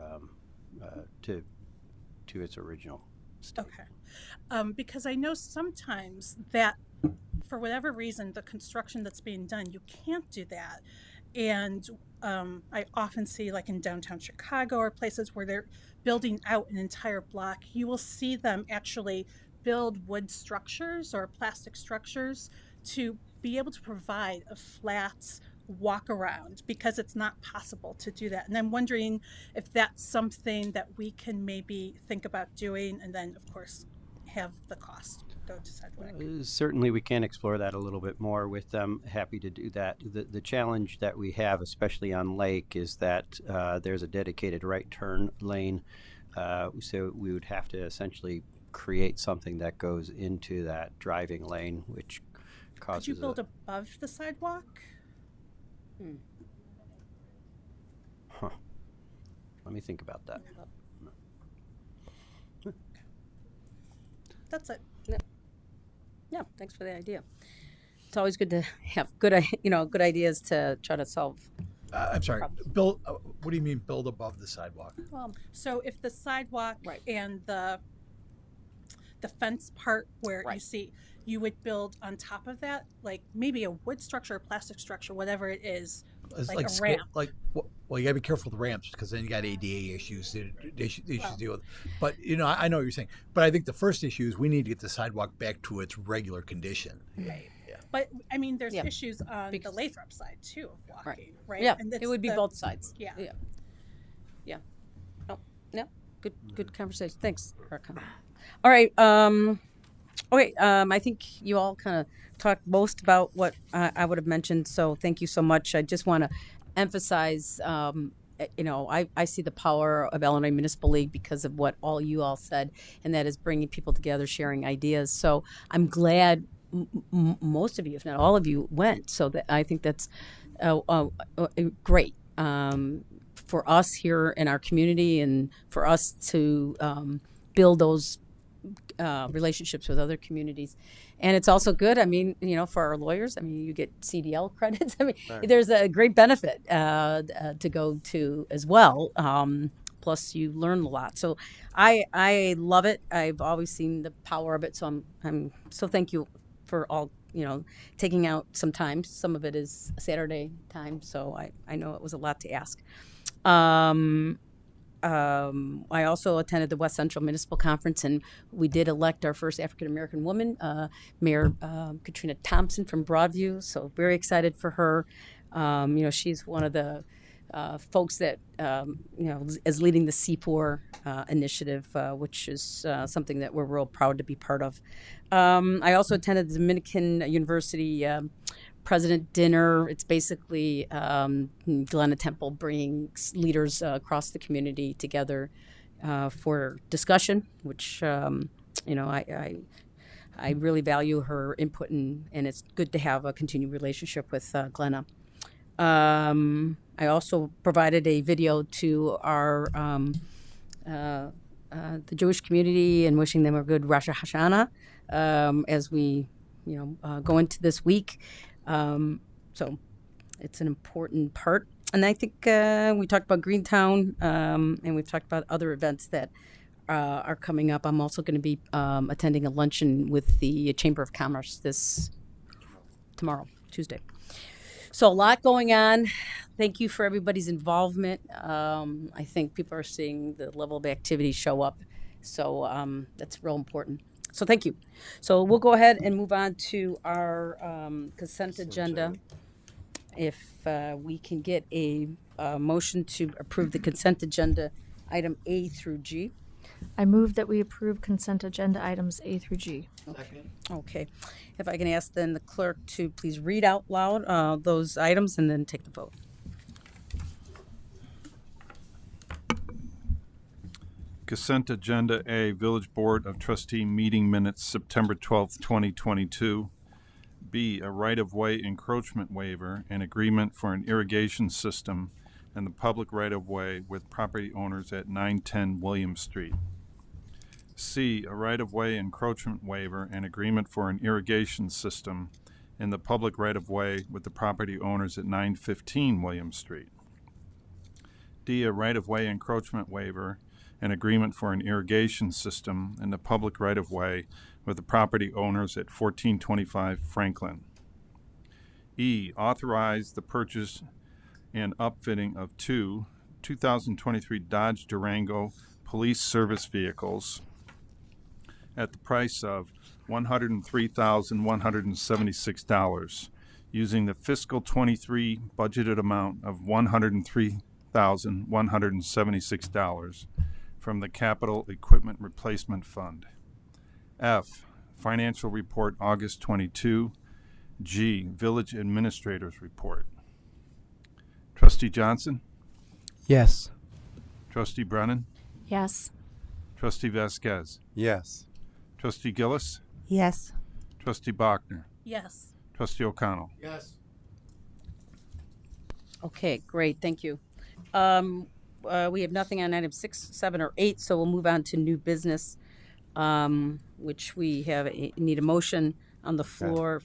G: its original state.
B: Okay, because I know sometimes that for whatever reason, the construction that's being done, you can't do that. And I often see, like in downtown Chicago or places where they're building out an entire block, you will see them actually build wood structures or plastic structures to be able to provide a flat walk around, because it's not possible to do that. And I'm wondering if that's something that we can maybe think about doing, and then of course have the cost go to sidewalk.
G: Certainly we can explore that a little bit more with them. Happy to do that. The challenge that we have, especially on Lake, is that there's a dedicated right turn lane. So we would have to essentially create something that goes into that driving lane, which causes.
B: Could you build above the sidewalk?
G: Let me think about that.
B: That's it.
C: Yeah, thanks for the idea. It's always good to have good ideas to try to solve.
L: I'm sorry. Build. What do you mean build above the sidewalk?
B: So if the sidewalk and the fence part where you see, you would build on top of that, like maybe a wood structure, a plastic structure, whatever it is, like a ramp.
L: Well, you gotta be careful with ramps, because then you got ADA issues to deal with. But I know what you're saying. But I think the first issue is we need to get the sidewalk back to its regular condition.
B: Right. But I mean, there's
C: Yeah.
B: issues on the
C: Because-
B: Lathrop side too of walking, right?
C: Yeah,
B: And
C: it
B: it's
C: would be
B: the-
C: both sides.
B: Yeah.
C: Yeah. Oh, yeah. Good conversation. Thanks, Erica. All right. Okay. I think you all kind of talked most about what I would have mentioned. So thank you so much. I just want to emphasize, I see the power of Illinois Municipal League because of what all you all said, and that is bringing people together, sharing ideas. So I'm glad most of you, if not all of you, went. So that I think that's great for us here in our community, and for us to build those relationships with other communities. And it's also good, for our lawyers. You get CDL credits.
I: Right.
C: There's a great benefit to go to as well. Plus, you learn a lot. So I love it. I've always seen the power of it. So so thank you for all, taking out some time. Some of it is Saturday time. So I know it was a lot to ask. I also attended the West Central Municipal Conference, and we did elect our first African American woman, Mayor Katrina Thompson from Broadview. So very excited for her. She's one of the folks that is leading the C4 initiative, which is something that we're real proud to be part of. I also attended the Dominican University President Dinner. It's basically Glenna Temple bringing leaders across the community together for discussion, which I really value her input, and it's good to have a continued relationship with Glenna. I also provided a video to our the Jewish community and wishing them a good Rosh Hashanah as we go into this week. So it's an important part. And I think we talked about Greentown, and we've talked about other events that are coming up. I'm also going to be attending a luncheon with the Chamber of Commerce tomorrow, Tuesday. So a lot going on. Thank you for everybody's involvement. I think people are seeing the level of activity show up. So that's real important. So thank you. So we'll go ahead and move on to our consent agenda. If we can get a motion to approve the consent agenda, item A through G.
N: I move that we approve consent agenda items A through G.
C: Okay. If I can ask then the clerk to please read out loud those items and then take the vote.
E: Consent Agenda A, Village Board of Trustee Meeting Minutes, September 12th, 2022. B, a right-of-way encroachment waiver and agreement for an irrigation system and the public right-of-way with property owners at 910 William Street. C, a right-of-way encroachment waiver and agreement for an irrigation system in the public right-of-way with the property owners at 915 William Street. D, a right-of-way encroachment waiver and agreement for an irrigation system in the public right-of-way with the property owners at 1425 Franklin. E, authorize the purchase and upfitting of two 2023 Dodge Durango police service vehicles at the price of $103,176, using the fiscal 23 budgeted amount of $103,176 from the Capital Equipment Replacement Fund. F, Financial Report August 22. G, Village Administrator's Report. Trustee Johnson?
M: Yes.
E: Trustee Brennan?
N: Yes.
E: Trustee Vasquez?
I: Yes.
E: Trustee Gillis?
P: Yes.
E: Trustee Bachner?
B: Yes.
E: Trustee O'Connell?
L: Yes.
C: Okay, great. Thank you. We have nothing on item 6, 7, or 8, so we'll move on to new business, which we need a motion on the floor.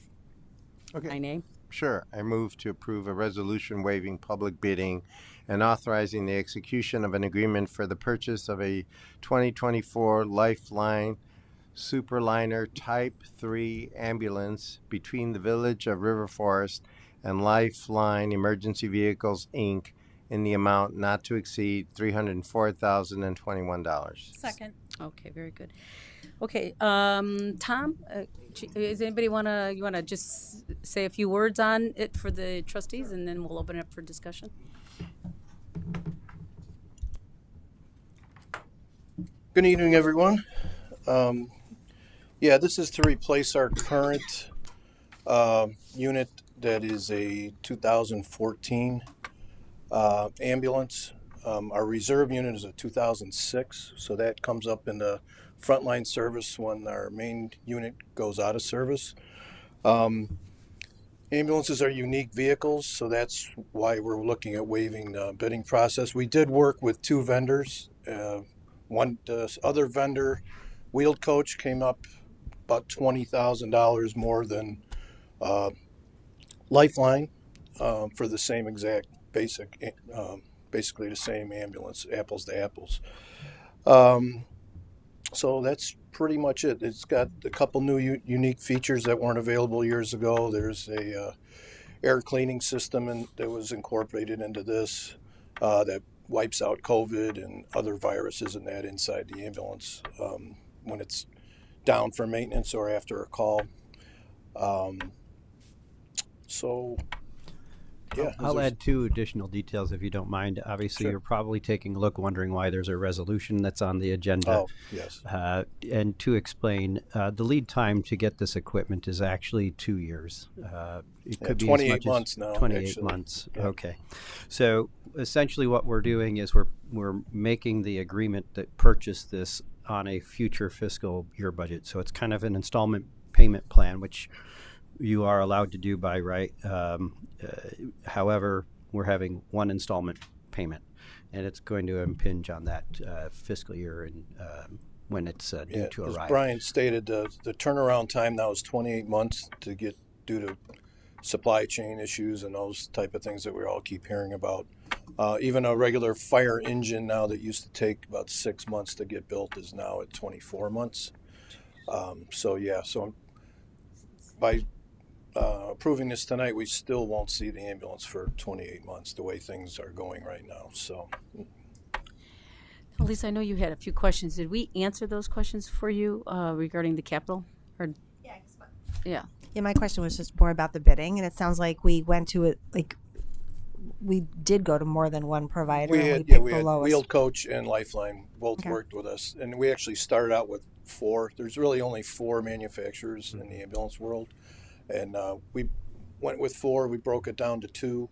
I: Okay.
C: 9A.
I: Sure. I move to approve a resolution waiving public bidding and authorizing the execution of an agreement for the purchase of a 2024 Lifeline Superliner Type 3 ambulance between the Village of River Forest and Lifeline Emergency Vehicles, Inc. in the amount not to exceed $304,021.
B: Second.
C: Okay, very good. Okay, Tom, is anybody you wanna just say a few words on it for the trustees, and then we'll open it up for discussion?
Q: Good evening, everyone. Yeah, this is to replace our current unit that is a 2014 ambulance. Our reserve unit is a 2006, so that comes up in the frontline service when our main unit goes out of service. Ambulances are unique vehicles, so that's why we're looking at waiving the bidding process. We did work with two vendors. The other vendor, Wheeled Coach, came up about $20,000 more than Lifeline for the same exact basically the same ambulance, apples to apples. So that's pretty much it. It's got a couple new unique features that weren't available years ago. There's a air cleaning system that was incorporated into this that wipes out COVID and other viruses and that inside the ambulance when it's down for maintenance or after a call. So, yeah.
G: I'll add two additional details if you don't mind. Obviously,
Q: Sure.
G: You're probably taking a look, wondering why there's a resolution that's on the agenda.
Q: Oh, yes.
G: And to explain, the lead time to get this equipment is actually 2 years. It could be
Q: 28
G: as much
Q: months
G: as
Q: now,
G: 28
Q: actually.
G: months.
Q: Yeah.
G: Okay. So essentially, what we're doing is we're making the agreement that purchase this on a future fiscal year budget. So it's kind of an installment payment plan, which you are allowed to do by right. However, we're having one installment payment, and it's going to impinge on that fiscal year and when it's due to
Q: As
G: arrive.
Q: Brian stated, the turnaround time now is 28 months to get due to supply chain issues and those type of things that we all keep hearing about. Even a regular fire engine now that used to take about 6 months to get built is now at 24 months. So by approving this tonight, we still won't see the ambulance for 28 months the way things are going right now. So,
C: Lisa, I know you had a few questions. Did we answer those questions for you regarding the capital? Or yeah.
P: Yeah, my question was just more about the bidding, and it sounds like we went to it, like, we did go to more than one provider,
Q: we
P: and
Q: had,
P: we picked
Q: we
P: the
Q: had
P: lowest.
Q: Wheeled Coach and Lifeline both
P: Okay.
Q: worked with us, and we actually started out with 4. There's really only 4 manufacturers in the ambulance world, and we went with 4. We broke it down to 2,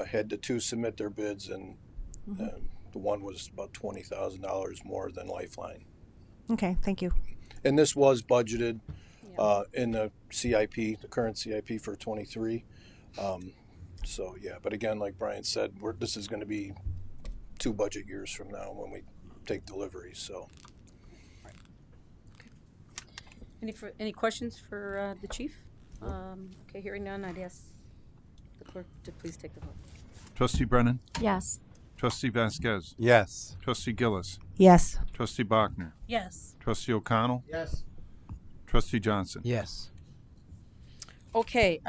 Q: had the 2 submit their bids, and the one was about $20,000 more than Lifeline.
P: Okay, thank you.
Q: And this was budgeted in the CIP, the current CIP for 23. So yeah, but again, like Brian said, this is going to be 2 budget years from now when we take delivery. So,
C: Any questions for the chief? Okay, hearing none, I'd ask the clerk to please take the vote.
E: Trustee Brennan?
N: Yes.
E: Trustee Vasquez?
I: Yes.
E: Trustee Gillis?
P: Yes.
E: Trustee Bachner?
B: Yes.
E: Trustee O'Connell?
L: Yes.
E: Trustee Johnson?
M: Yes.
C: Okay,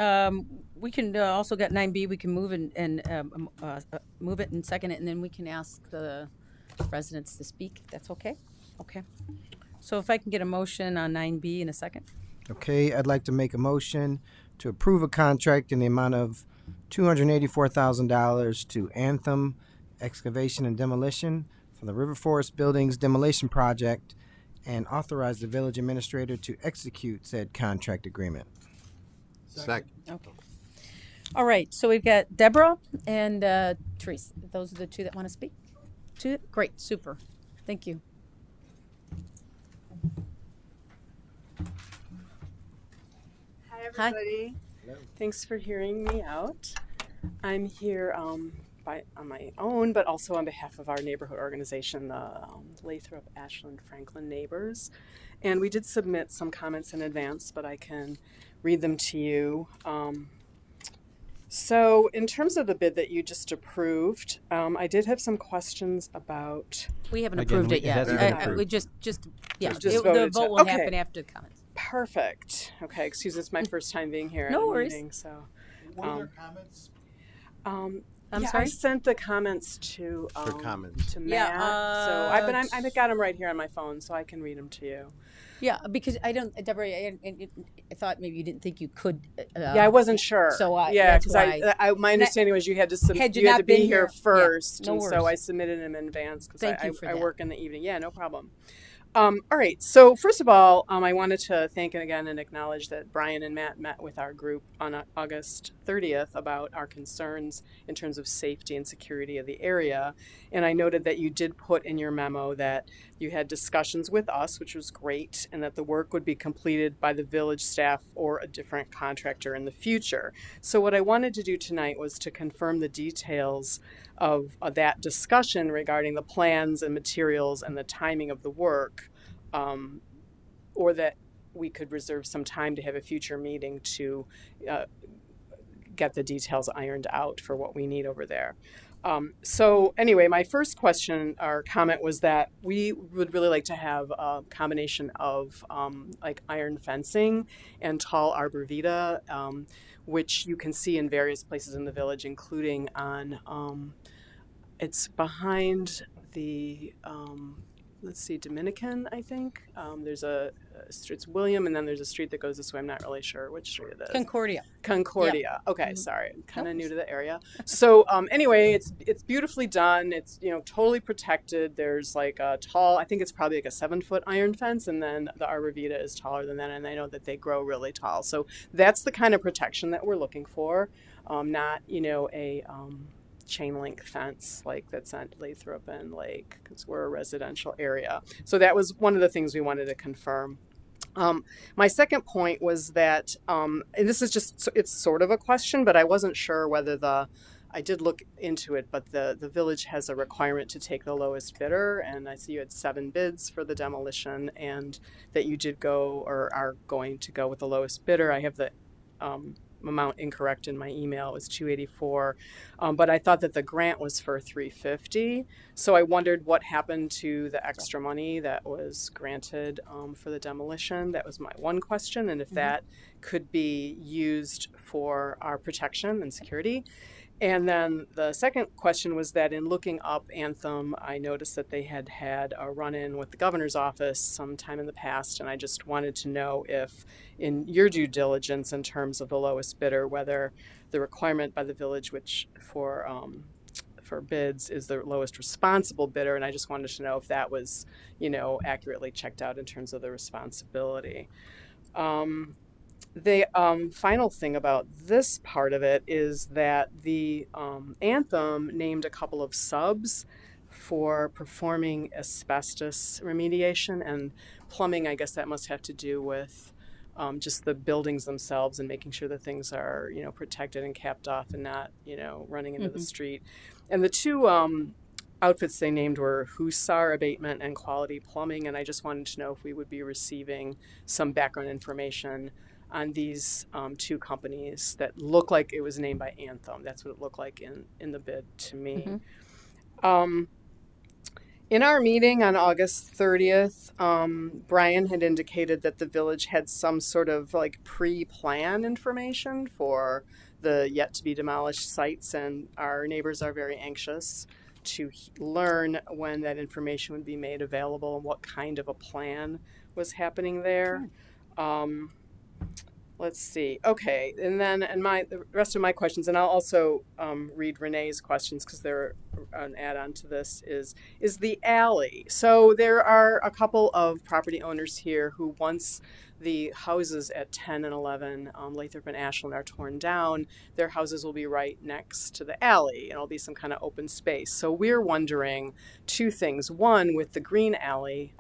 C: we can also get 9B. We can move move it and second it, and then we can ask the residents to speak, if that's okay. Okay. So if I can get a motion on 9B in a second.
M: Okay, I'd like to make a motion to approve a contract in the amount of $284,000 to Anthem Excavation and Demolition for the River Forest Buildings Demolition Project and authorize the village administrator to execute said contract agreement.
I: Second.
C: Okay. All right, so we've got Deborah and Therese. Those are the 2 that want to speak to it? Great, super. Thank you.
R: Hi, everybody. Thanks for hearing me out. I'm here on my own, but also on behalf of our neighborhood organization, the Lathrop, Ashland, Franklin Neighbors. And we did submit some comments in advance, but I can read them to you. So in terms of the bid that you just approved, I did have some questions about...
C: We haven't approved it yet. We just
R: the
C: vote will happen after the comments.
R: Perfect. Okay, excuse me, it's my first time being here.
C: No
R: at the
C: worries.
R: Meeting, so,
L: What are their comments?
C: I'm
R: I
C: sorry?
R: sent the comments to
I: comments.
R: to
C: Yeah,
R: Matt. So I got them right here on my phone, so I can read them to you.
C: Yeah, because I don't, Deborah, I thought maybe you didn't think you could.
R: Yeah, I wasn't sure.
C: So
R: yeah,
C: that's
R: because
C: why.
R: my understanding was you had to
C: Had you
R: you had
C: not
R: to be
C: been
R: here
C: here,
R: first,
C: yeah, no
R: and so
C: worries.
R: I submitted them in advance because
C: Thank you for
R: I
C: that.
R: work in the evening. Yeah, no problem. All right. So first of all, I wanted to thank again and acknowledge that Brian and Matt met with our group on August 30th about our concerns in terms of safety and security of the area. And I noted that you did put in your memo that you had discussions with us, which was great, and that the work would be completed by the village staff or a different contractor in the future. So what I wanted to do tonight was to confirm the details of that discussion regarding the plans and materials and the timing of the work, or that we could reserve some time to have a future meeting to get the details ironed out for what we need over there. So anyway, my first question or comment was that we would really like to have a combination of like iron fencing and tall arborvitae, which you can see in various places in the village, including on, it's behind the, let's see, Dominican, I think. There's it's William, and then there's a street that goes this way. I'm not really sure which street it is.
C: Concordia.
R: Concordia.
C: Yeah.
R: Okay, sorry, I'm kind of new to the area. So anyway, it's beautifully done. It's totally protected. There's like a tall, I think it's probably like a 7-foot iron fence, and then the arborvitae is taller than that, and I know that they grow really tall. So that's the kind of protection that we're looking for, not a chain link fence like that's on Lathrop and Lake, because we're a residential area. So that was one of the things we wanted to confirm. My second point was that, and this is just, it's sort of a question, but I wasn't sure whether I did look into it, but the village has a requirement to take the lowest bidder, and I see you had 7 bids for the demolition, and that you did go or are going to go with the lowest bidder. I have the amount incorrect in my email. It was $284, but I thought that the grant was for $350. So I wondered what happened to the extra money that was granted for the demolition. That was my one question, and if that could be used for our protection and security. And then the second question was that in looking up Anthem, I noticed that they had had a run-in with the governor's office sometime in the past, and I just wanted to know if, in your due diligence in terms of the lowest bidder, whether the requirement by the village, which for bids is the lowest responsible bidder, and I just wanted to know if that was, accurately checked out in terms of the responsibility. The final thing about this part of it is that the Anthem named a couple of subs for performing asbestos remediation and plumbing. I guess that must have to do with just the buildings themselves and making sure that things are, protected and capped off and not, running into the street. And the two outfits they named were Hussar Abatement and Quality Plumbing, and I just wanted to know if we would be receiving some background information on these two companies that look like it was named by Anthem. That's what it looked like in the bid to me. In our meeting on August 30th, Brian had indicated that the village had some sort of like pre-plan information for the yet to be demolished sites, and our neighbors are very anxious to learn when that information would be made available and what kind of a plan was happening there. Let's see. Okay, and then the rest of my questions, and I'll also read Renee's questions because they're an add-on to this, is the alley. So there are a couple of property owners here who, once the houses at 10 and 11, Lathrop and Ashland, are torn down, their houses will be right next to the alley, and it'll be some kind of open space. So we're wondering two things. One, with the green alley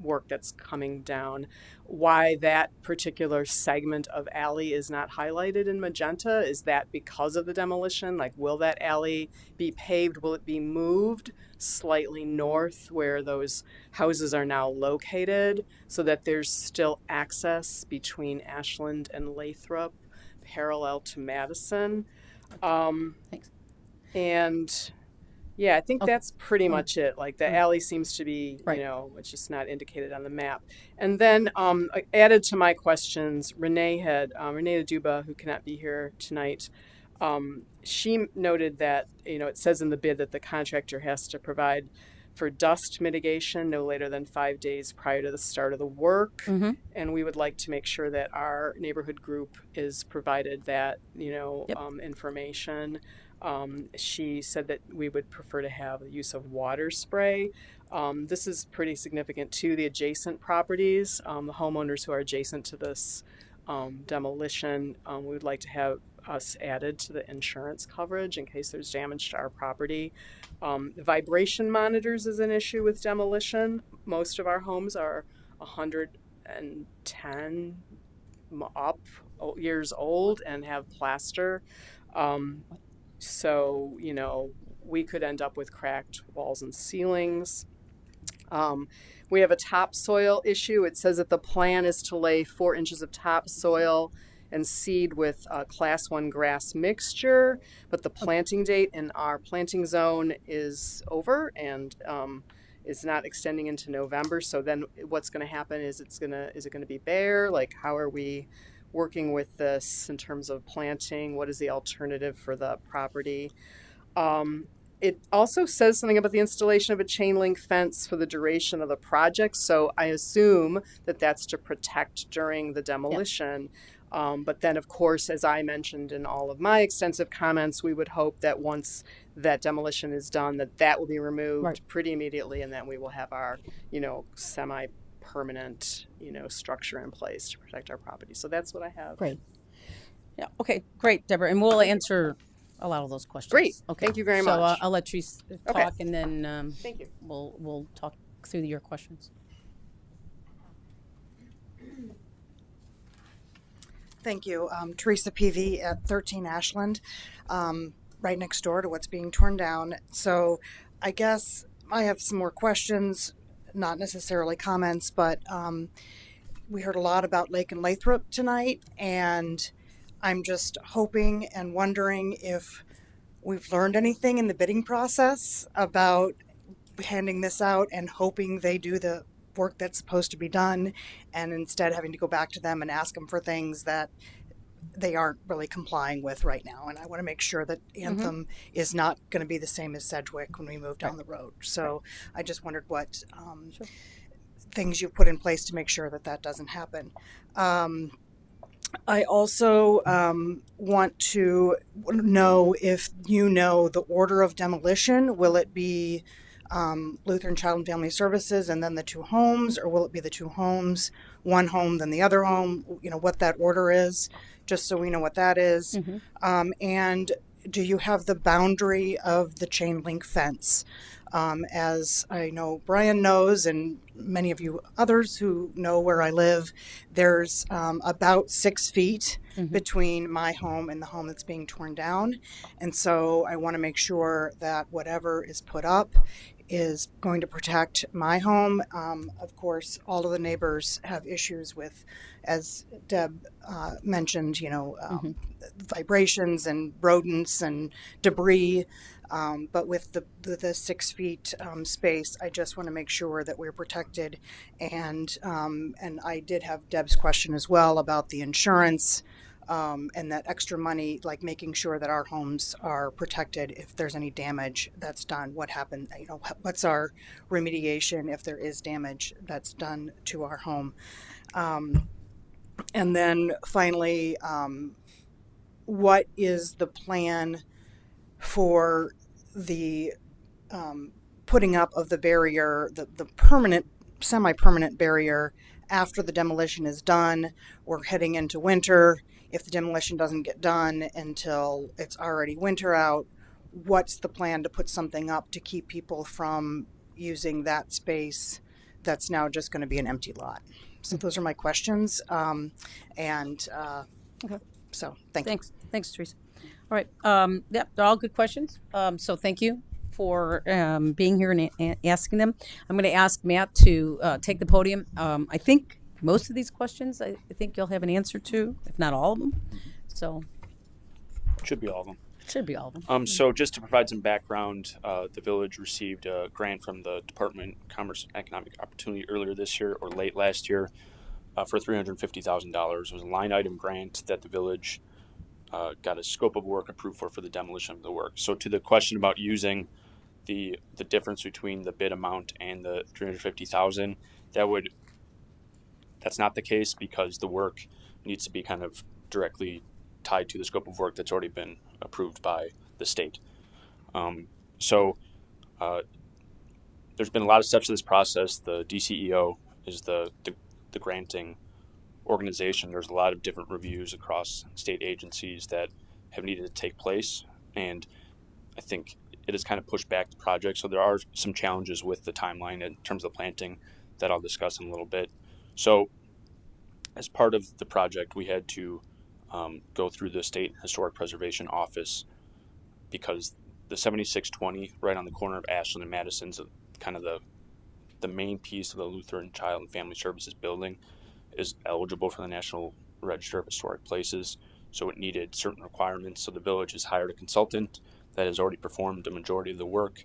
R: work that's coming down, why that particular segment of alley is not highlighted in magenta. Is that because of the demolition? Like, will that alley be paved? Will it be moved slightly north where those houses are now located so that there's still access between Ashland and Lathrop parallel to Madison?
C: Thanks.
R: And yeah, I think that's pretty much it. Like the alley seems to be, it's just not indicated on the map. And then added to my questions, Renee Duba, who cannot be here tonight, she noted that, it says in the bid that the contractor has to provide for dust mitigation no later than 5 days prior to the start of the work.
C: Mm-hmm.
R: And we would like to make sure that our neighborhood group is provided that,
C: Yep.
R: information. She said that we would prefer to have the use of water spray. This is pretty significant to the adjacent properties. The homeowners who are adjacent to this demolition, we would like to have us added to the insurance coverage in case there's damage to our property. Vibration monitors is an issue with demolition. Most of our homes are 110 up years old and have plaster. So, we could end up with cracked walls and ceilings. We have a topsoil issue. It says that the plan is to lay 4 inches of topsoil and seed with a class 1 grass mixture, but the planting date in our planting zone is over and is not extending into November. So then what's going to happen is is it going to be bare? Like, how are we working with this in terms of planting? What is the alternative for the property? It also says something about the installation of a chain link fence for the duration of the project. So I assume that that's to protect during the demolition. But then, of course, as I mentioned in all of my extensive comments, we would hope that once that demolition is done, that will be removed pretty immediately, and then we will have our, semi-permanent, structure in place to protect our property. So that's what I have.
C: Great. Yeah. Okay. Great, Deborah, and we'll answer a lot of those questions.
R: Great.
C: Okay.
R: Thank you very
C: So
R: much.
C: I'll let Therese talk,
R: Okay.
C: and then
R: Thank you.
C: We'll talk through your questions.
S: Thank you. Teresa Peavy at 13 Ashland, right next door to what's being torn down. So I guess I have some more questions, not necessarily comments, but we heard a lot about Lake and Lathrop tonight, and I'm just hoping and wondering if we've learned anything in the bidding process about handing this out and hoping they do the work that's supposed to be done, and instead having to go back to them and ask them for things that they aren't really complying with right now. And I want to make sure that Anthem is not going to be the same as Sedgwick when we move down the road. So I just wondered what things you've put in place to make sure that doesn't happen. I also want to know if you know the order of demolition. Will it be Lutheran Child and Family Services and then the 2 homes, or will it be the 2 homes, 1 home, then the other home? What that order is, just so we know what that is. And do you have the boundary of the chain link fence? As I know Brian knows, and many of you others who know where I live, there's about 6 feet between my home and the home that's being torn down. And so I want to make sure that whatever is put up is going to protect my home. Of course, all of the neighbors have issues with, as Deb mentioned, vibrations and rodents and debris. But with the 6 feet space, I just want to make sure that we're protected. And I did have Deb's question as well about the insurance. And that extra money, like making sure that our homes are protected if there's any damage that's done. What happened? What's our remediation if there is damage that's done to our home? And then finally, what is the plan for the putting up of the barrier, the permanent, semi-permanent barrier after the demolition is done? We're heading into winter. If the demolition doesn't get done until it's already winter out, what's the plan to put something up to keep people from using that space that's now just going to be an empty lot? So those are my questions. So thank you.
C: Thanks, Teresa. All right. They're all good questions. So thank you for being here and asking them. I'm going to ask Matt to take the podium. I think most of these questions, I think you'll have an answer to, if not all of them. So
T: should be all of them.
C: Should be all of them.
T: So just to provide some background, the village received a grant from the Department of Commerce and Economic Opportunity earlier this year or late last year for $350,000. It was a line item grant that the village got a scope of work approved for the demolition of the work. So to the question about using the difference between the bid amount and the 350,000, that's not the case because the work needs to be kind of directly tied to the scope of work that's already been approved by the state. There's been a lot of steps to this process. The DCEO is the granting organization. There's a lot of different reviews across state agencies that have needed to take place, and I think it has kind of pushed back the project. So there are some challenges with the timeline in terms of planting that I'll discuss in a little bit. So as part of the project, we had to go through the State Historic Preservation Office because the 7620 right on the corner of Ashland and Madison's kind of the main piece of the Lutheran Child and Family Services building is eligible for the National Register of Historic Places. So it needed certain requirements. So the village has hired a consultant that has already performed the majority of the work,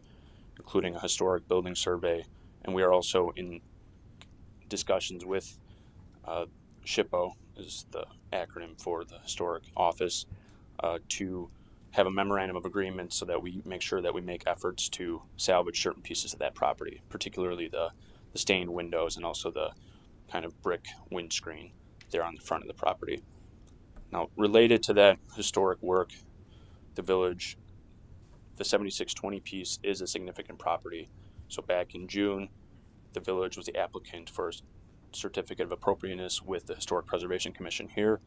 T: including a historic building survey. And we are also in discussions with SHPO, is the acronym for the historic office, to have a memorandum of agreement so that we make sure that we make efforts to salvage certain pieces of that property, particularly the stained windows and also the kind of brick windscreen there on the front of the property. Now, related to that historic work, the village, the 7620 piece is a significant property. So back in June, the village was the applicant for a certificate of appropriateness with the Historic Preservation Commission here.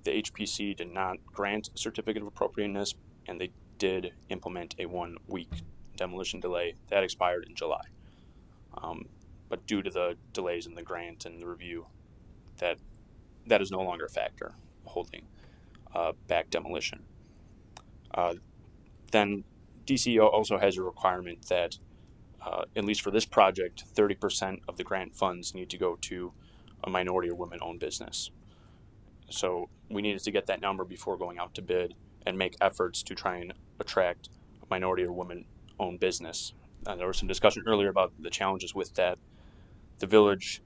T: The HPC did not grant a certificate of appropriateness, and they did implement a 1-week demolition delay that expired in July. But due to the delays in the grant and the review, that is no longer a factor holding back demolition. Then DCEO also has a requirement that, at least for this project, 30% of the grant funds need to go to a minority or women-owned business. So we needed to get that number before going out to bid and make efforts to try and attract a minority or women-owned business. There was some discussion earlier about the challenges with that. The village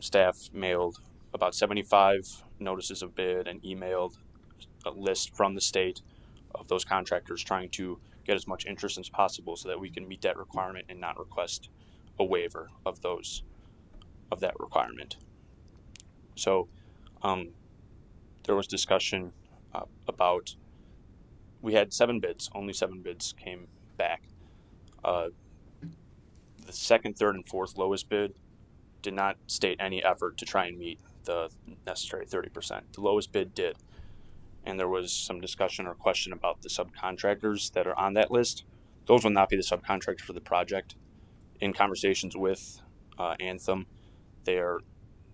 T: staff mailed about 75 notices of bid and emailed a list from the state of those contractors trying to get as much interest as possible so that we can meet that requirement and not request a waiver of that requirement. So there was discussion about, we had 7 bids, only 7 bids came back. The second, third, and fourth lowest bid did not state any effort to try and meet the necessary 30%. The lowest bid did. And there was some discussion or question about the subcontractors that are on that list. Those will not be the subcontractors for the project. In conversations with Anthem, they are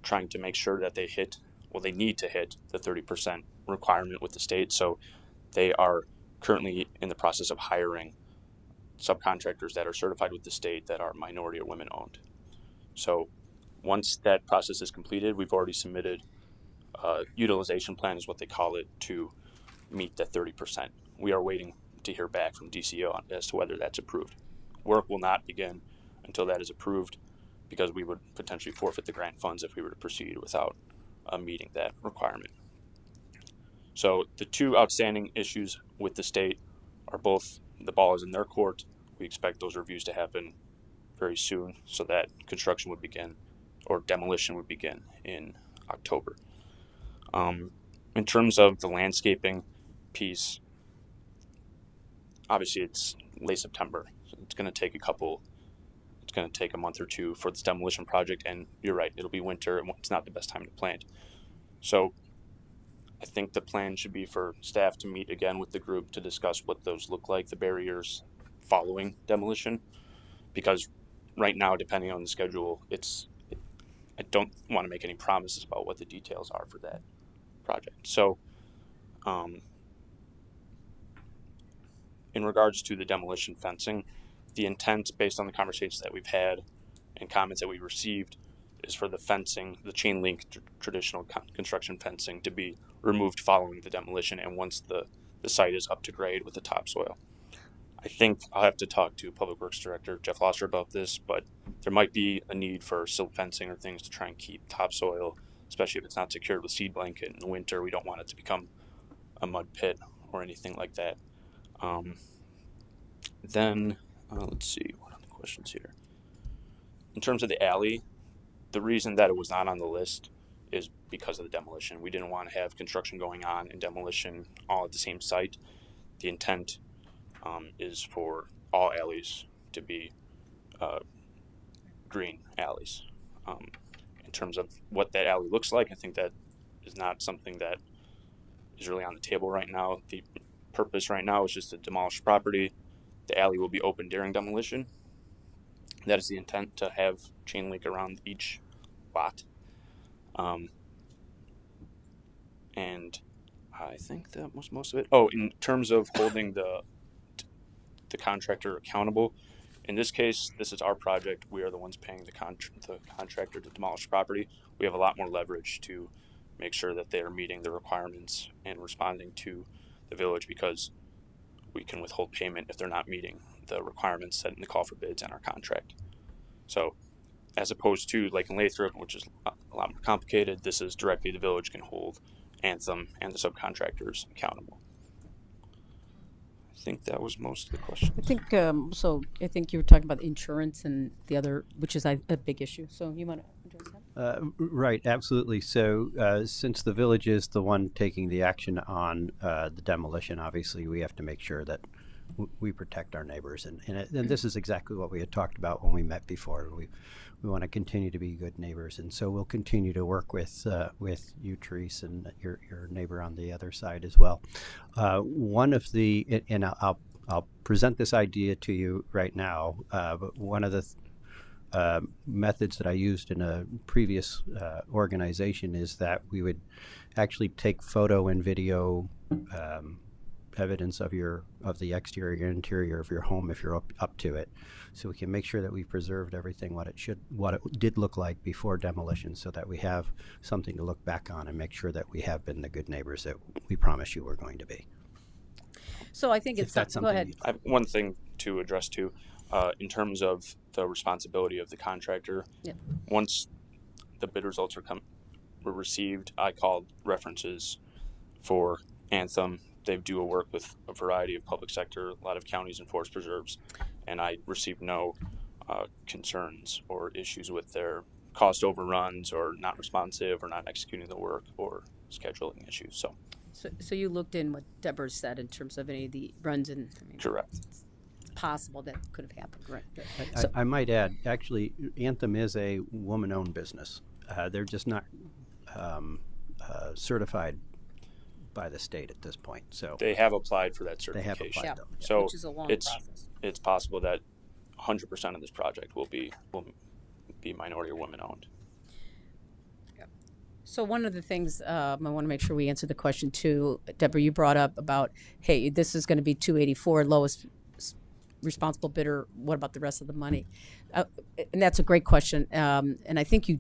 T: trying to make sure that they need to hit the 30% requirement with the state. So they are currently in the process of hiring subcontractors that are certified with the state that are minority or women owned. So once that process is completed, we've already submitted a utilization plan is what they call it to meet that 30%. We are waiting to hear back from DCO as to whether that's approved. Work will not begin until that is approved because we would potentially forfeit the grant funds if we were to proceed without meeting that requirement. So the 2 outstanding issues with the state are both the ball is in their court. We expect those reviews to happen very soon so that construction would begin or demolition would begin in October. In terms of the landscaping piece, obviously it's late September. So it's going to take a month or 2 for this demolition project. And you're right, it'll be winter and it's not the best time to plant. So I think the plan should be for staff to meet again with the group to discuss what those look like, the barriers following demolition. Because right now, depending on the schedule, I don't want to make any promises about what the details are for that project. So in regards to the demolition fencing, the intent based on the conversations that we've had and comments that we received is for the fencing, the chain link traditional construction fencing to be removed following the demolition and once the site is up to grade with the topsoil. I think I'll have to talk to Public Works Director Jeff Lathrop about this, but there might be a need for silt fencing or things to try and keep topsoil, especially if it's not secured with seed blanket in the winter. We don't want it to become a mud pit or anything like that. Then, let's see, what are the questions here? In terms of the alley, the reason that it was not on the list is because of the demolition. We didn't want to have construction going on and demolition all at the same site. The intent is for all alleys to be green alleys. In terms of what that alley looks like, I think that is not something that is really on the table right now. The purpose right now is just to demolish property. The alley will be open during demolition. That is the intent, to have chain link around each lot. And I think that was most of it. Oh, in terms of holding the contractor accountable, in this case, this is our project. We are the ones paying the contractor to demolish property. We have a lot more leverage to make sure that they are meeting the requirements and responding to the village, because we can withhold payment if they're not meeting the requirements set in the call for bids and our contract. So, as opposed to like in Lathrop, which is a lot more complicated, this is directly the village can hold Anthem and the subcontractors accountable. I think that was most of the questions.
C: I think so. I think you were talking about insurance and the other, which is a big issue. So you want to address that?
G: Right, absolutely. So since the village is the one taking the action on the demolition, obviously we have to make sure that we protect our neighbors, and this is exactly what we had talked about when we met before. We want to continue to be good neighbors, and so we'll continue to work with you, Therese, and your neighbor on the other side as well. One of the, and I'll present this idea to you right now, but one of the methods that I used in a previous organization is that we would actually take photo and video evidence of the exterior and interior of your home if you're up to it, so we can make sure that we preserved everything what it did look like before demolition, so that we have something to look back on and make sure that we have been the good neighbors that we promised you we're going to be.
C: So I think it's
G: that's
C: go
G: something
C: ahead.
T: I have one thing to address too, in terms of the responsibility of the contractor.
C: Yeah.
T: Once the bid results were received, I called references for Anthem. They do a work with a variety of public sector, a lot of counties and forest preserves, and I received no concerns or issues with their cost overruns or not responsive or not executing the work or scheduling issues.
C: So you looked in what Deborah said in terms of any of the runs, and
T: correct.
C: It's possible that could have happened. Right.
G: I might add, actually, Anthem is a woman-owned business. They're just not certified by the state at this point. So
T: they have applied for that certification.
G: They have applied, though.
T: So
C: which is a long process.
T: It's possible that 100% of this project will be minority or women-owned.
C: So one of the things I want to make sure we answer the question too, Deborah, you brought up about, hey, this is going to be 284, lowest responsible bidder. What about the rest of the money? And that's a great question. And I think you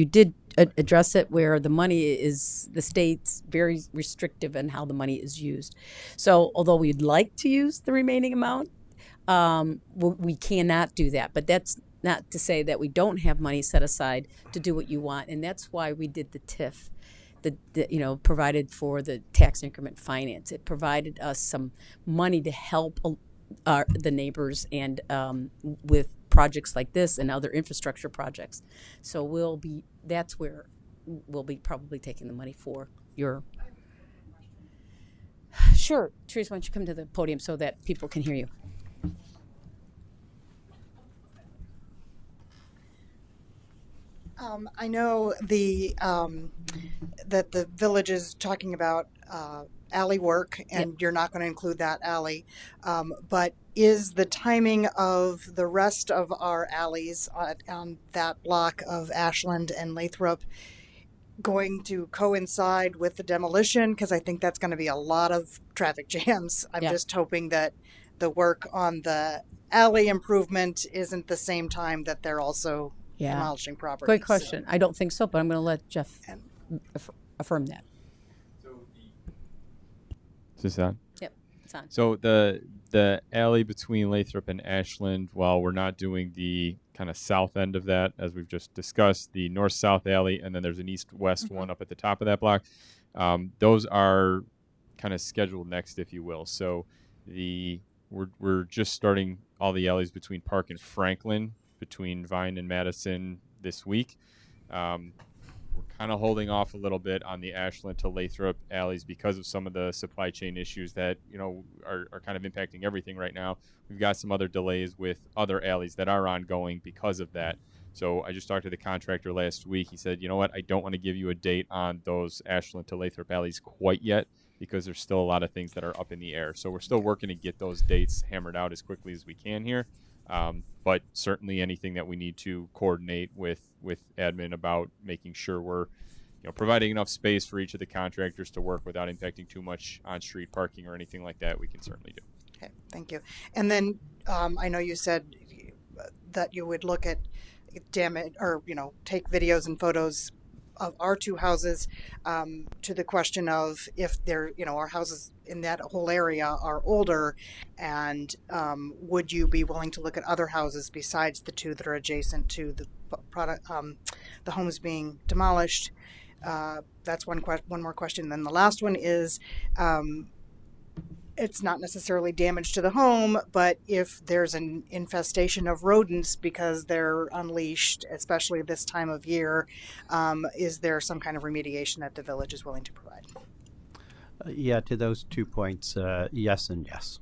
C: did address it, where the money is, the state's very restrictive in how the money is used. So although we'd like to use the remaining amount, we cannot do that. But that's not to say that we don't have money set aside to do what you want. And that's why we did the TIF, provided for the tax increment finance. It provided us some money to help the neighbors and with projects like this and other infrastructure projects. So that's where we'll be probably taking the money for your. Sure, Therese, why don't you come to the podium so that people can hear you?
S: I know that the village is talking about alley work, and you're not going to include that alley. But is the timing of the rest of our alleys on that block of Ashland and Lathrop going to coincide with the demolition? Because I think that's going to be a lot of traffic jams. I'm just hoping that the work on the alley improvement isn't the same time that they're also demolishing property.
C: Great question. I don't think so, but I'm going to let Jeff affirm that.
O: Is this on?
C: Yep, it's on.
O: So the alley between Lathrop and Ashland, while we're not doing the kind of south end of that, as we've just discussed, the north-south alley, and then there's an east-west one up at the top of that block, those are kind of scheduled next, if you will. So the we're just starting all the alleys between Park and Franklin, between Vine and Madison this week. We're kind of holding off a little bit on the Ashland to Lathrop alleys because of some of the supply chain issues that are kind of impacting everything right now. We've got some other delays with other alleys that are ongoing because of that. So I just talked to the contractor last week. He said, you know what, I don't want to give you a date on those Ashland to Lathrop alleys quite yet because there's still a lot of things that are up in the air. So we're still working to get those dates hammered out as quickly as we can here. But certainly anything that we need to coordinate with admin about making sure we're providing enough space for each of the contractors to work without impacting too much on-street parking or anything like that, we can certainly do.
S: Okay, thank you. And then I know you said that you would look at damage or take videos and photos of our two houses, to the question of if they're our houses in that whole area are older, and would you be willing to look at other houses besides the two that are adjacent to the homes being demolished? That's one more question. Then the last one is, it's not necessarily damage to the home, but if there's an infestation of rodents because they're unleashed, especially this time of year, is there some kind of remediation that the village is willing to provide?
G: Yeah, to those 2 points, yes and yes.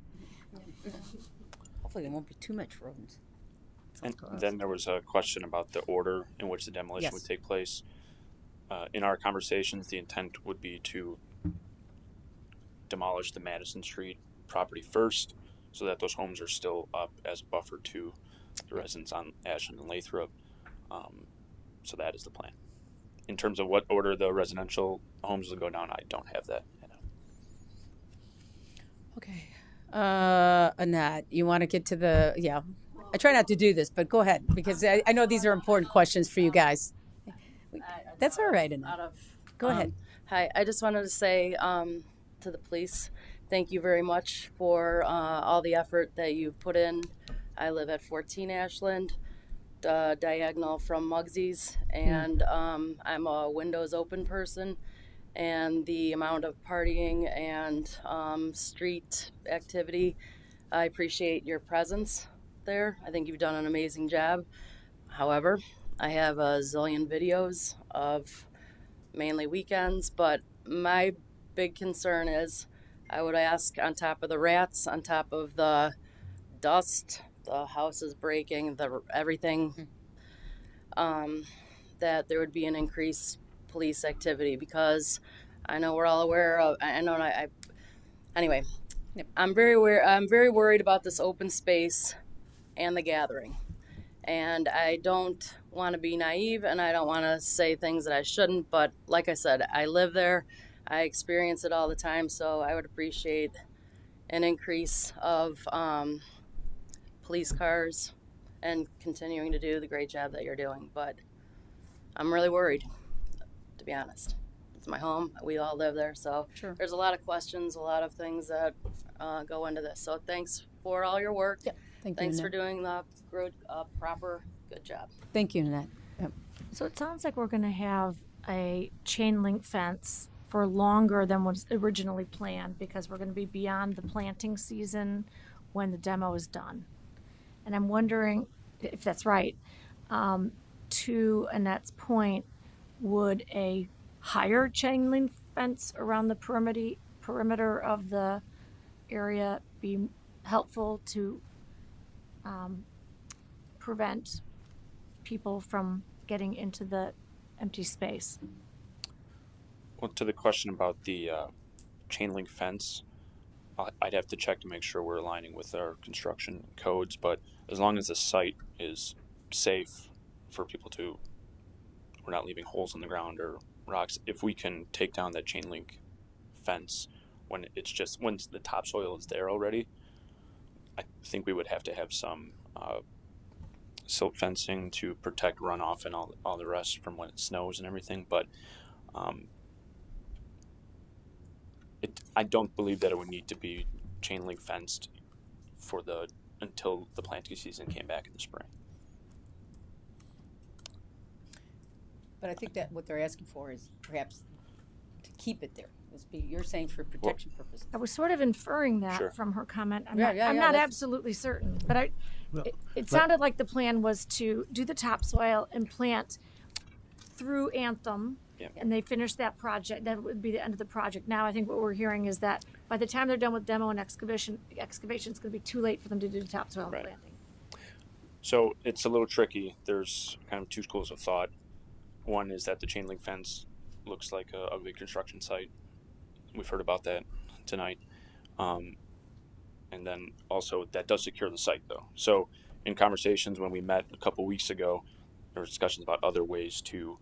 C: Hopefully there won't be too much rodents.
T: And then there was a question about the order in which the demolition would take place. In our conversations, the intent would be to demolish the Madison Street property first so that those homes are still up as a buffer to the residents on Ashland and Lathrop. So that is the plan. In terms of what order the residential homes will go down, I don't have that.
C: Okay. Annette, you want to get to the, I try not to do this, but go ahead, because I know these are important questions for you guys. That's all right, Annette. Go ahead.
U: Hi, I just wanted to say to the police, thank you very much for all the effort that you've put in. I live at 14 Ashland, diagonal from Muggsy's, and I'm a windows open person, and the amount of partying and street activity, I appreciate your presence there. I think you've done an amazing job. However, I have a zillion videos of mainly weekends, but my big concern is I would ask, on top of the rats, on top of the dust, the houses breaking, everything, that there would be an increased police activity, because I know we're all aware of, anyway, I'm very worried about this open space and the gathering. And I don't want to be naive, and I don't want to say things that I shouldn't, but like I said, I live there. I experience it all the time, so I would appreciate an increase of police cars and continuing to do the great job that you're doing. But I'm really worried, to be honest. It's my home. We all live there, so there's a lot of questions, a lot of things that go into this. So thanks for all your work.
C: Yeah,
U: thanks for doing the proper, good job.
C: Thank you, Annette. Yep.
N: So it sounds like we're going to have a chain link fence for longer than was originally planned, because we're going to be beyond the planting season when the demo is done. And I'm wondering if that's right. To Annette's point, would a higher chain link fence around the perimeter of the area be helpful to prevent people from getting into the empty space?
T: Well, to the question about the chain link fence, I'd have to check to make sure we're aligning with our construction codes, but as long as the site is safe for people to, we're not leaving holes in the ground or rocks, if we can take down that chain link fence when once the topsoil is there already, I think we would have to have some silt fencing to protect runoff and all the rest from when it snows and everything, but I don't believe that it would need to be chain link fenced until the planting season came back in the spring.
C: But I think that what they're asking for is perhaps to keep it there. You're saying for protection purposes.
N: I was sort of inferring that
T: Sure.
N: from her comment. I'm
C: Yeah,
N: not
C: that's-
N: absolutely certain, but
L: Well,
N: it sounded like the plan was to do the topsoil and plant through Anthem.
T: Yeah.
N: And they finished that project. That would be the end of the project. Now I think what we're hearing is that by the time they're done with demo and excavation, it's going to be too late for them to do the topsoil
T: Right.
N: planting.
T: So it's a little tricky. There's kind of two schools of thought. One is that the chain link fence looks like a ugly construction site. We've heard about that tonight. And then also that does secure the site though. So in conversations when we met a couple weeks ago, there were discussions about other ways to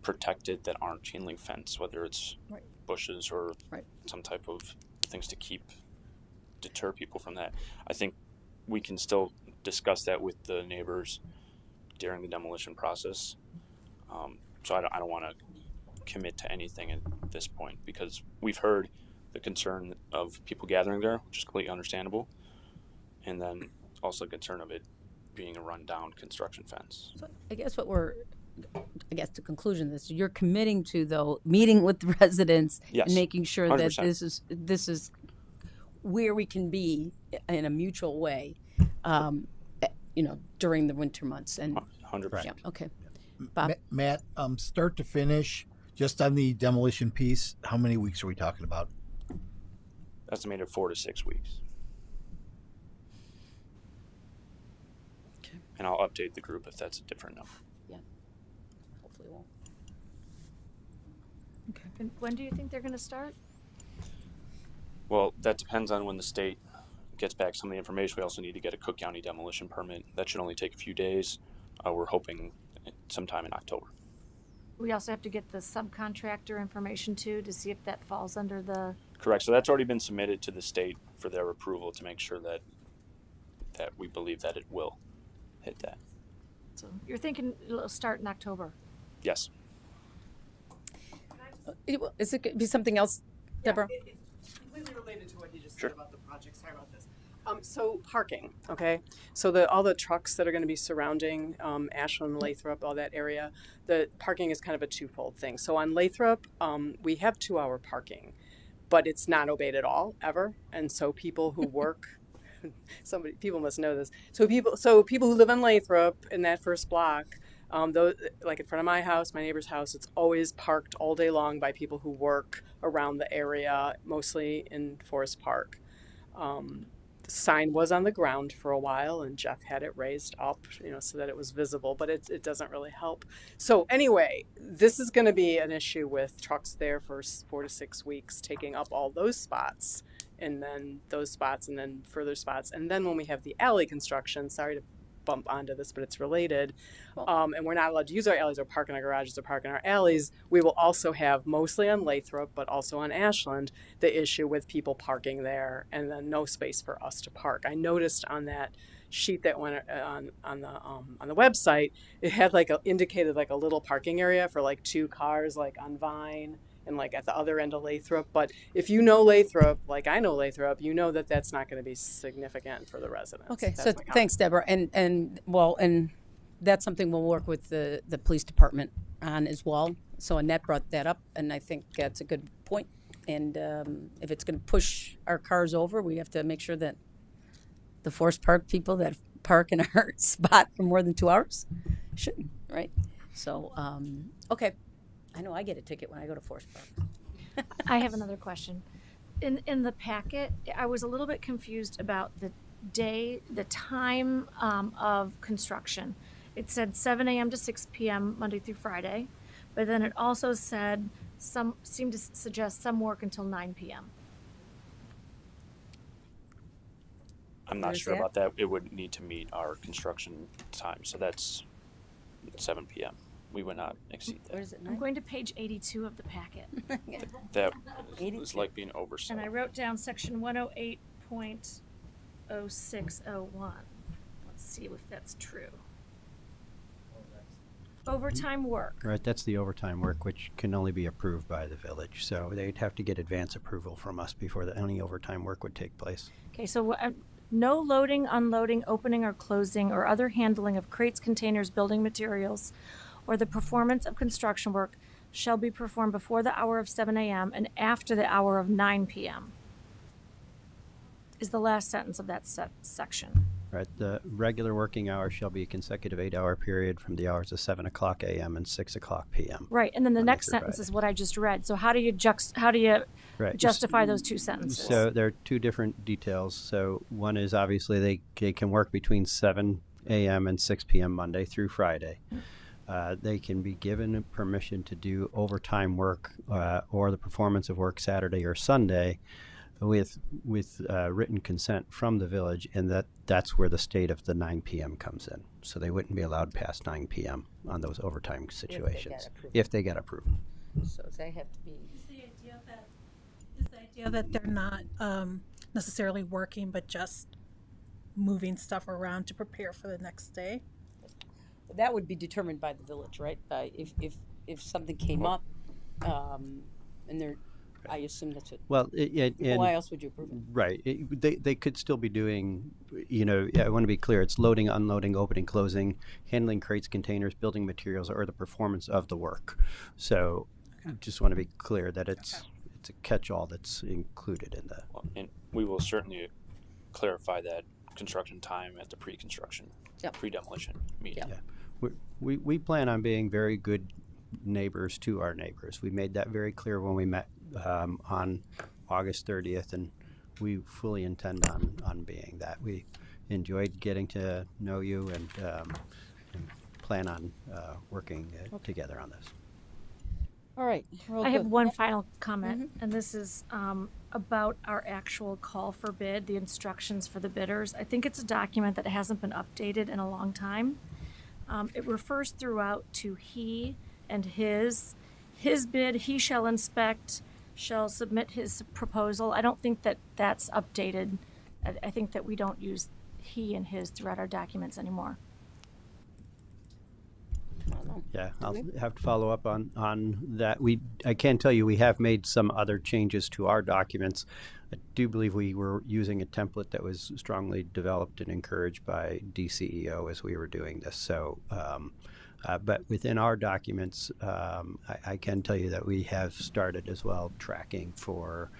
T: protect it that aren't chain link fence, whether it's bushes or some type of things to deter people from that. I think we can still discuss that with the neighbors during the demolition process. So I don't want to commit to anything at this point because we've heard the concern of people gathering there, which is completely understandable, and then also concern of it being a rundown construction fence.
C: So I guess the conclusion of this, you're committing to though meeting with the residents
T: Yes,
C: and making sure
T: 100%.
C: that this is where we can be in a mutual way, during the winter months. And
T: 100%.
C: Yeah, okay. Bob?
L: Matt, start to finish, just on the demolition piece, how many weeks are we talking about?
T: Estimated 4 to 6 weeks.
C: Okay.
T: And I'll update the group if that's a different number.
C: Yeah. Hopefully it won't.
N: Okay. And when do you think they're going to start?
T: Well, that depends on when the state gets back some of the information. We also need to get a Cook County demolition permit. That should only take a few days. We're hoping sometime in October.
N: We also have to get the subcontractor information too to see if that falls under the.
T: Correct. So that's already been submitted to the state for their approval to make sure that we believe that it will hit that.
N: So you're thinking it'll start in October.
T: Yes.
C: Is it going to be something else, Deborah?
R: It's completely related to what he just
T: Sure.
R: said about the project. Sorry about this. So parking, okay? So all the trucks that are going to be surrounding Ashland, Lathrop, all that area, the parking is kind of a twofold thing. So on Lathrop, we have 2-hour parking, but it's not obeyed at all, ever. And so people who work, people must know this. So people who live in Lathrop in that first block, like in front of my house, my neighbor's house, it's always parked all day long by people who work around the area, mostly in Forest Park. The sign was on the ground for a while, and Jeff had it raised up, so that it was visible, but it doesn't really help. So anyway, this is going to be an issue with trucks there for 4 to 6 weeks, taking up all those spots, and then those spots, and then further spots. And then when we have the alley construction, sorry to bump onto this, but it's related, and we're not allowed to use our alleys or park in our garages or park in our alleys, we will also have, mostly on Lathrop, but also on Ashland, the issue with people parking there and then no space for us to park. I noticed on that sheet that went on the website, it had indicated a little parking area for 2 cars, on Vine and at the other end of Lathrop. But if you know Lathrop, like I know Lathrop, you know that that's not going to be significant for the residents.
C: Okay,
R: That's
C: so
R: my comment.
C: thanks, Deborah. And that's something we'll work with the police department on as well. So Annette brought that up, and I think that's a good point. And if it's going to push our cars over, we have to make sure that the Forest Park people that park in our spot for more than 2 hours shouldn't, right? So, okay. I know I get a ticket when I go to Forest Park.
N: I have another question. In the packet, I was a little bit confused about the time of construction. It said 7 a.m. to 6 p.m. Monday through Friday, but then it also said seemed to suggest some work until 9 p.m.
T: I'm not
C: Where's
T: sure
C: that?
T: about that. It would need to meet our construction time, so that's 7 p.m. We would not exceed
C: Where
T: that.
C: is it?
N: I'm going to page 82 of the packet.
T: That
C: 82.
T: is like being oversight.
N: And I wrote down section 108.0601. Let's see if that's true. Overtime work.
G: Right, that's the overtime work, which can only be approved by the village. So they'd have to get advance approval from us before any overtime work would take place.
N: Okay, so no loading, unloading, opening or closing, or other handling of crates, containers, building materials, or the performance of construction work shall be performed before the hour of 7 a.m. and after the hour of 9 p.m. is the last sentence of that section.
G: Right. The regular working hours shall be a consecutive 8-hour period from the hours of 7 o'clock a.m. and 6 o'clock p.m.
N: Right, and then the
G: Monday
N: next
G: through
N: sentence
G: Friday.
N: is what I just read. So how do you
G: Right.
N: justify those two sentences?
G: So there are two different details. So one is obviously they can work between 7 a.m. and 6 p.m. Monday through Friday. They can be given permission to do overtime work or the performance of work Saturday or Sunday with written consent from the village, and that's where the state of the 9 p.m. comes in. So they wouldn't be allowed past 9 p.m. on those overtime situations if they get approval.
C: So they have to be.
B: Is the idea that they're not necessarily working, but just moving stuff around to prepare for the next day?
C: That would be determined by the village, right? If something came up, and they're, I assume that's it.
G: Well,
C: why else would you approve it?
G: Right. They could still be doing, I want to be clear, it's loading, unloading, opening, closing, handling crates, containers, building materials, or the performance of the work. So just want to be clear that it's a catch-all that's included in that.
T: Well, and we will certainly clarify that construction time at the pre-construction, pre-demolition meeting.
G: Yeah. We plan on being very good neighbors to our neighbors. We made that very clear when we met on August 30th, and we fully intend on being that. We enjoyed getting to know you and plan on working together on this.
C: All right.
N: I have one final comment, and this is about our actual call for bid, the instructions for the bidders. I think it's a document that hasn't been updated in a long time. It refers throughout to he and his bid, he shall inspect, shall submit his proposal. I don't think that that's updated. I think that we don't use he and his throughout our documents anymore.
G: Yeah, I'll have to follow up on that. I can tell you we have made some other changes to our documents. I do believe we were using a template that was strongly developed and encouraged by DCEO as we were doing this. So, but within our documents, I can tell you that we have started as well tracking for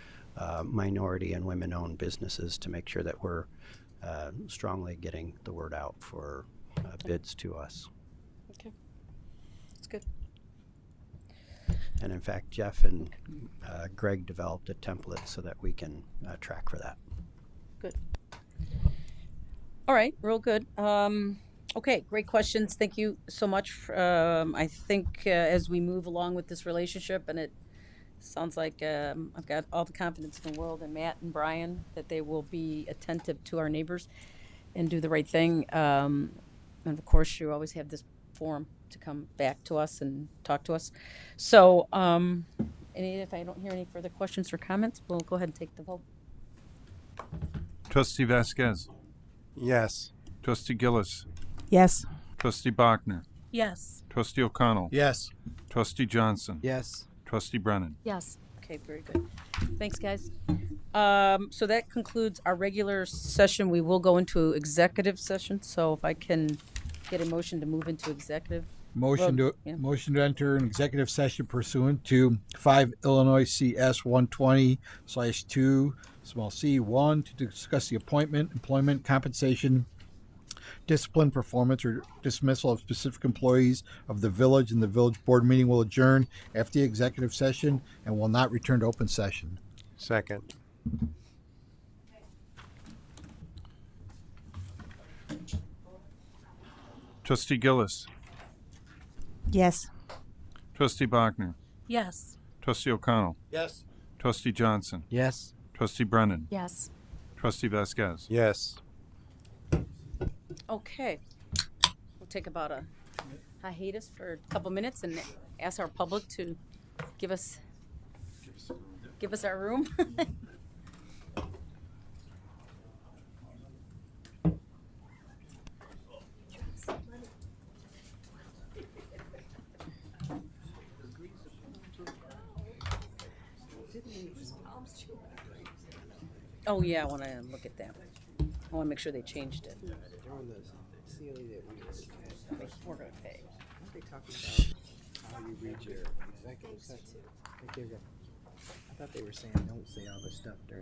G: minority and women-owned businesses to make sure that we're strongly getting the word out for bids to us.
C: Okay. That's good.
G: And in fact, Jeff and Greg developed a template so that we can track for that.
C: Good. All right, real good. Okay, great questions. Thank you so much. I think as we move along with this relationship, and it sounds like I've got all the confidence in the world in Matt and Brian that they will be attentive to our neighbors and do the right thing. And of course, you always have this forum to come back to us and talk to us. So if I don't hear any further questions or comments, we'll go ahead and take the vote.
E: Trustee Vasquez.
I: Yes.
E: Trustee Gillis.
S: Yes.
E: Trustee Bachner.
B: Yes.
E: Trustee O'Connell.
L: Yes.
E: Trustee Johnson.
M: Yes.
E: Trustee Brennan.
N: Yes.
C: Okay, very good. Thanks, guys. So that concludes our regular session. We will go into executive session. So if I can get a motion to move into executive.
L: Motion to enter an executive session pursuant to 5 Illinois CS 120/2 small c 1 to discuss the appointment, employment, compensation, discipline, performance, or dismissal of specific employees of the village, and the village board meeting will adjourn after the executive session and will not return to open session.
I: Second.
E: Trustee Gillis.
P: Yes.
E: Trustee Bachner.
B: Yes.
E: Trustee O'Connell.
L: Yes.
E: Trustee Johnson.
M: Yes.
E: Trustee Brennan.
N: Yes.
E: Trustee Vasquez.
I: Yes.
C: Okay. We'll take about a hiatus for a couple minutes and ask our public to give us our room. Oh yeah, I want to look at that. I want to make sure they changed it.
M: They're on the COE that we just
C: We're gonna pay.
M: Aren't they talking about how you read your executive session. Here you go. I thought they were saying don't say all this stuff during